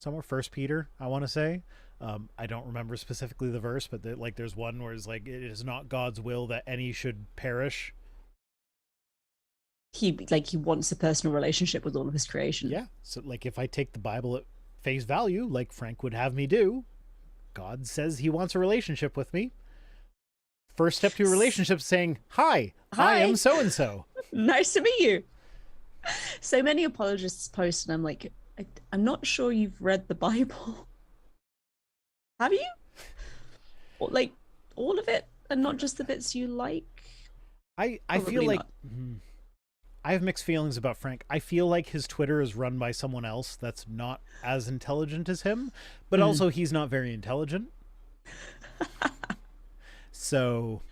somewhere, First Peter, I want to say. I don't remember specifically the verse, but like there's one where it's like, it is not God's will that any should perish. He wants a personal relationship with all of his creation. Yeah. So like if I take the Bible at face value, like Frank would have me do, God says he wants a relationship with me. First step to a relationship is saying, hi, I am so-and-so. Nice to meet you. So many apologists post and I'm like, I'm not sure you've read the Bible. Have you? Or, like, all of it and not just the bits you like? I Probably feel like not. I have mixed feelings about Frank. I feel like his Twitter is run by someone else that's not as intelligent as him, but also he's not very intelligent. So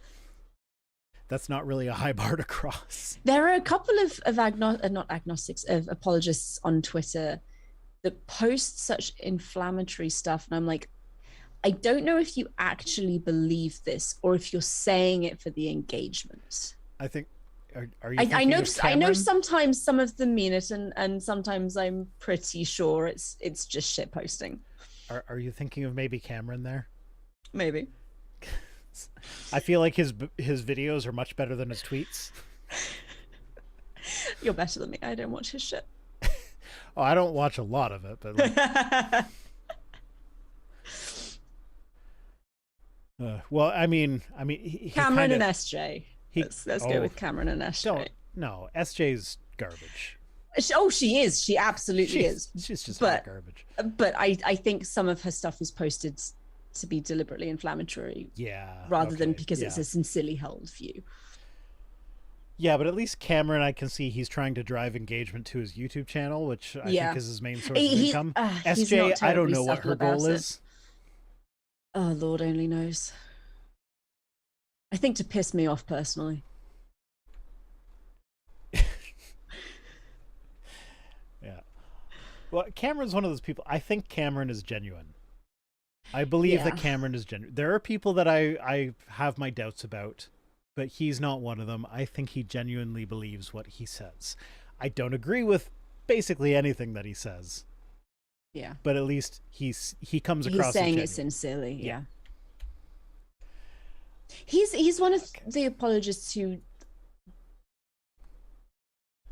that's not really a high bar to cross. There are a couple of not agnostics, of apologists on Twitter that post such inflammatory stuff. And I'm like, I don't know if you actually believe this or if you're saying it for the engagement. I think, are you I know of I know Cameron? sometimes some of them mean it, and sometimes I'm pretty sure it's just shit posting. Are you thinking of maybe Cameron there? Maybe. I feel like his videos are much better than his tweets. You're better than me. I don't watch his shit. Oh, I don't watch a lot of it, but like, well, I mean, he Cameron kinda, and SJ. Let's go with Cameron and SJ. Don't, no, SJ's garbage. Oh, she is. She absolutely is. She's just But- garbage. But I think some of her stuff is posted to be deliberately inflammatory Yeah. rather than okay, because yeah. it's a sincerely held view. Yeah, but at least Cameron, I can see he's trying to drive engagement to his YouTube channel, which I Yeah. think is his main source of He's income. he's SJ, not I don't terribly know what subtle her about goal it. is. Oh, Lord only knows. I think to piss me off personally. Yeah. Well, Cameron's one of those people. I think Cameron is genuine. I believe that Yeah. Cameron is genuine. There are people that I have my doubts about, but he's not one of them. I think he genuinely believes what he says. I don't agree with basically anything that he says, Yeah. but at least he comes He's across as saying it genuine. sincerely. Yeah. Yeah. He's one of Okay. the apologists who,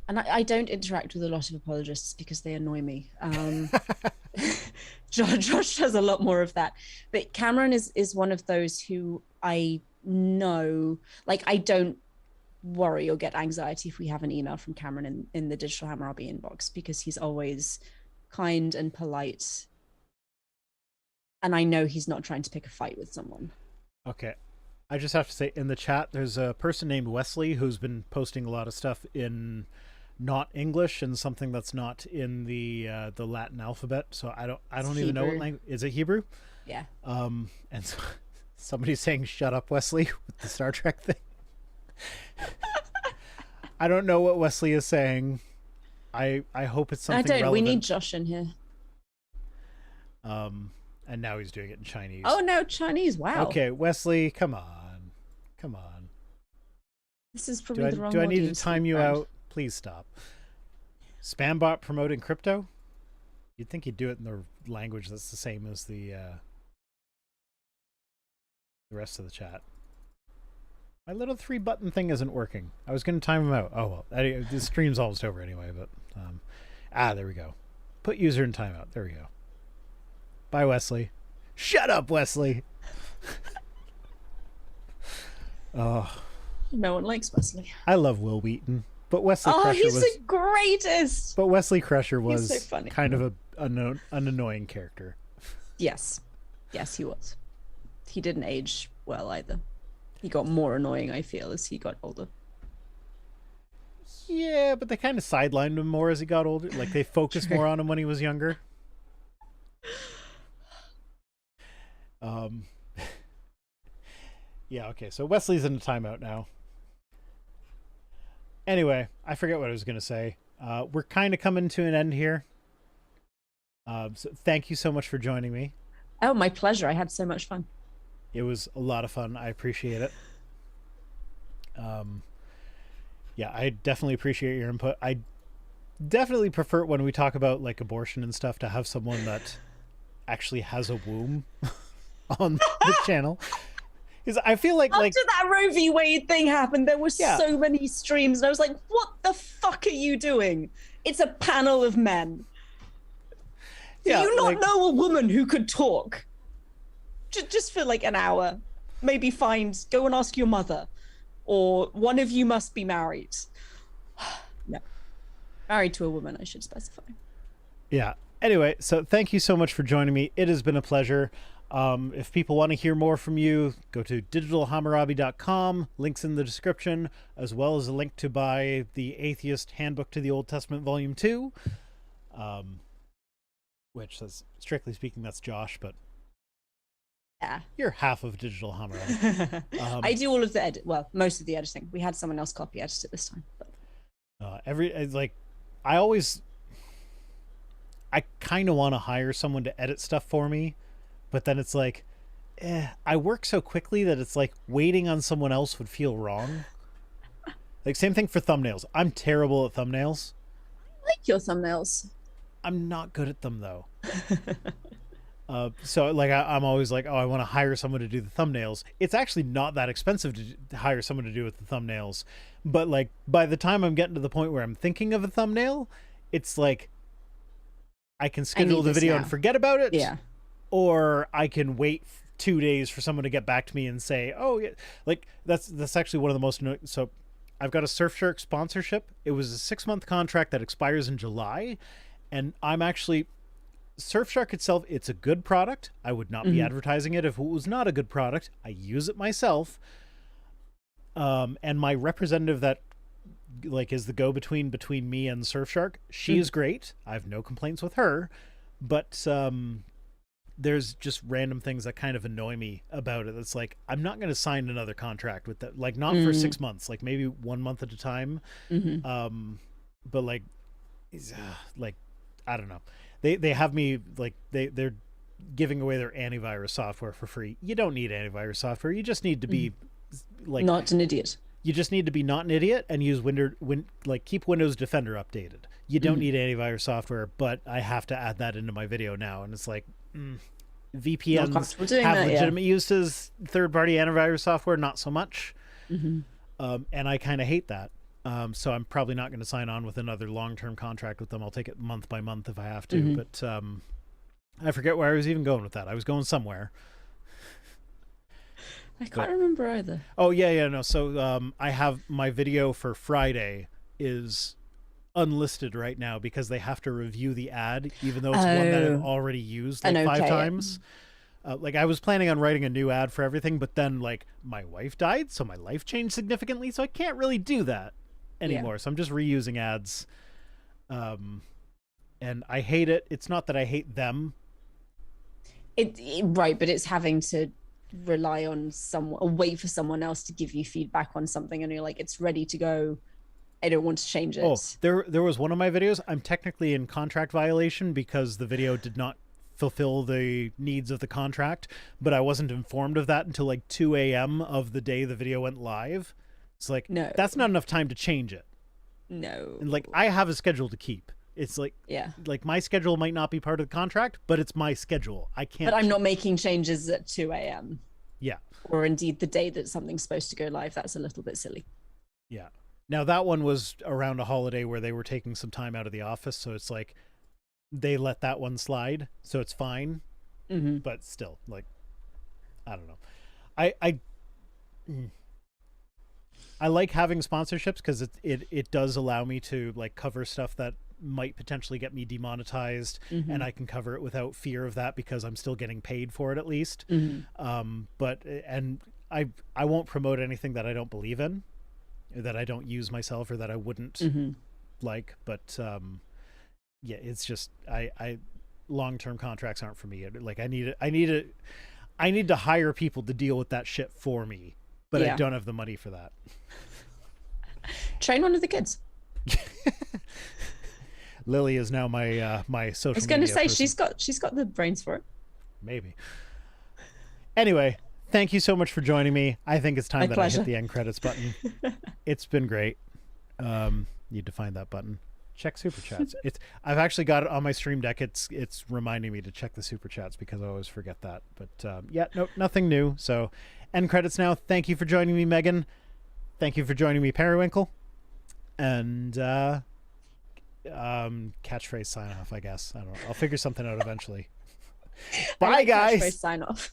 and I don't interact with a lot of apologists because they annoy me. Josh does a lot more of that, but Cameron is one of those who I know, like, I don't worry or get anxiety if we have an email from Cameron in the Digital Hammurabi inbox, because he's always kind and polite, and I know he's not trying to pick a fight with someone. Okay. I just have to say, in the chat, there's a person named Wesley who's been posting a lot of stuff in not English and something that's not in the Latin alphabet. So I don't even know what language is it. Hebrew? Yeah. And so, somebody's saying "Shut up, Wesley" with the Star Trek thing. I don't know what Wesley is saying. I hope it's something I don't. relevant. We need Josh in here. And now he's doing it in Chinese. Oh no, Chinese! Wow. Okay, Wesley, come on, come on. This is probably the wrong. Do I need to audience time you friend. out? Please stop. Spambot promoting crypto? You'd think he'd do it in the language that's the same as the rest of the chat. My little 3-button thing isn't working. I was going to time him out. Oh well, the stream's almost over anyway. But there we go. Put user in timeout. There we go. Bye, Wesley. Shut up, Wesley. Oh, No one likes Wesley. I love Will Wheaton, but Wesley Crusher he's was the greatest. But Wesley Crusher was so funny. kind of an annoying character. Yes, yes, he was. He didn't age well either. He got more annoying, I feel, as he got older. Yeah, but they kind of sidelined him more as he got older. Like, they focused more on him when he was younger. Yeah, okay, so Wesley's in a timeout now. Anyway, I forget what I was going to say. We're kind of coming to an end here. So thank you so much for joining me. Oh, my pleasure. I had so much fun. It was a lot of fun. I appreciate it. Yeah, I definitely appreciate your input. I definitely prefer when we talk about like abortion and stuff to have someone that actually has a womb on the channel. Because I feel like After that Roe v. Wade thing happened, there were Yeah. so many streams, and I was like, what the fuck are you doing? It's a panel of men. Do Yeah, you not like- know a woman who could talk? Just for like an hour. Maybe go and ask your mother. Or one of you must be married. No. Married to a woman, I should specify. Yeah. Anyway, so thank you so much for joining me. It has been a pleasure. If people want to hear more from you, go to digitalhammurabi.com. Links in the description, as well as a link to buy the Atheist Handbook to the Old Testament, Volume 2. Which says, strictly speaking, that's Josh, but Yeah. you're half of Digital Hammurabi. I do all of the edit. Well, most of the editing. We had someone else copy edit it this time. But... I kind of want to hire someone to edit stuff for me, but then it's like, I work so quickly that it's like waiting on someone else would feel wrong. Like, same thing for thumbnails. I'm terrible at thumbnails. I like your thumbnails. I'm not good at them though. So like I'm always like, oh, I want to hire someone to do the thumbnails. It's actually not that expensive to hire someone to do with the thumbnails, but like by the time I'm getting to the point where I'm thinking of a thumbnail, it's like I can schedule the video and forget about it. Yeah. Or I can wait 2 days for someone to get back to me and say, oh yeah, like that's actually one of the most so I've got a Surfshark sponsorship. It was a 6-month contract that expires in July, and I'm actually Surfshark itself, it's a good product. I would not be advertising it if it was not a good product. I use it myself. And my representative that like is the go-between between me and Surfshark, she is great. I have no complaints with her, but there's just random things that kind of annoy me about it. It's like, I'm not going to sign another contract with that. Like not for 6 months, like maybe 1 month at a time. But like I don't know. They have me like they're giving away their antivirus software for free. You don't need antivirus software. You just need to be like Not an idiot. you just need to be not an idiot and use keep Windows Defender updated. You don't need antivirus software, but I have to add that into my video now, and it's like VPNs have legitimate uses. Third-party antivirus software, not so much. And I kind of hate that. So I'm probably not going to sign on with another long-term contract with them. I'll take it month by month if I have to. But I forget where I was even going with that. I was going somewhere. I can't remember either. Oh, yeah, no. So I have my video for Friday is unlisted right now because they have to review the ad, even though it's one that I've already used like 5 times. Like I was planning on writing a new ad for everything, but then like my wife died, so my life changed significantly, so I can't really do that anymore. So I'm just reusing ads. And I hate it. It's not that I hate them. Right, but it's having to rely on someone or wait for someone else to give you feedback on something, and you're like, it's ready to go. I don't want to change it. Oh, there was one of my videos. I'm technically in contract violation because the video did not fulfill the needs of the contract, but I wasn't informed of that until like 2 a.m. of the day the video went live. It's like, no, that's not enough time to change it. No. And like, I have a schedule to keep. It's like, like my schedule might not be part of the contract, but it's my schedule. I can't. But I'm not making changes at 2 a.m. Yeah. Or indeed the day that something's supposed to go live. That's a little bit silly. Yeah. Now that one was around a holiday where they were taking some time out of the office. So it's like they let that one slide. So it's fine. But still, like, I don't know. I like having sponsorships because it does allow me to like cover stuff that might potentially get me demonetized, and I can cover it without fear of that because I'm still getting paid for it at least. But I won't promote anything that I don't believe in, that I don't use myself, or that I wouldn't like. But yeah, it's just I long-term contracts aren't for me. Like I need to hire people to deal with that shit for me, but I don't have the money for that. Train one of the kids. Lily is now my my social media. I was going to say person. she's got the brains for it. Maybe. Anyway, thank you so much for joining me. I think it's time that I hit the end credits button. It's been great. Need to find that button. Check super chats. I've actually got it on my stream deck. It's reminding me to check the super chats because I always forget that. But yeah, no, nothing new. So end credits now. Thank you for joining me, Megan. Thank you for joining me, Periwinkle. And catchphrase sign off, I guess. I don't know. I'll figure something out eventually. Bye, guys. Catchphrase sign off.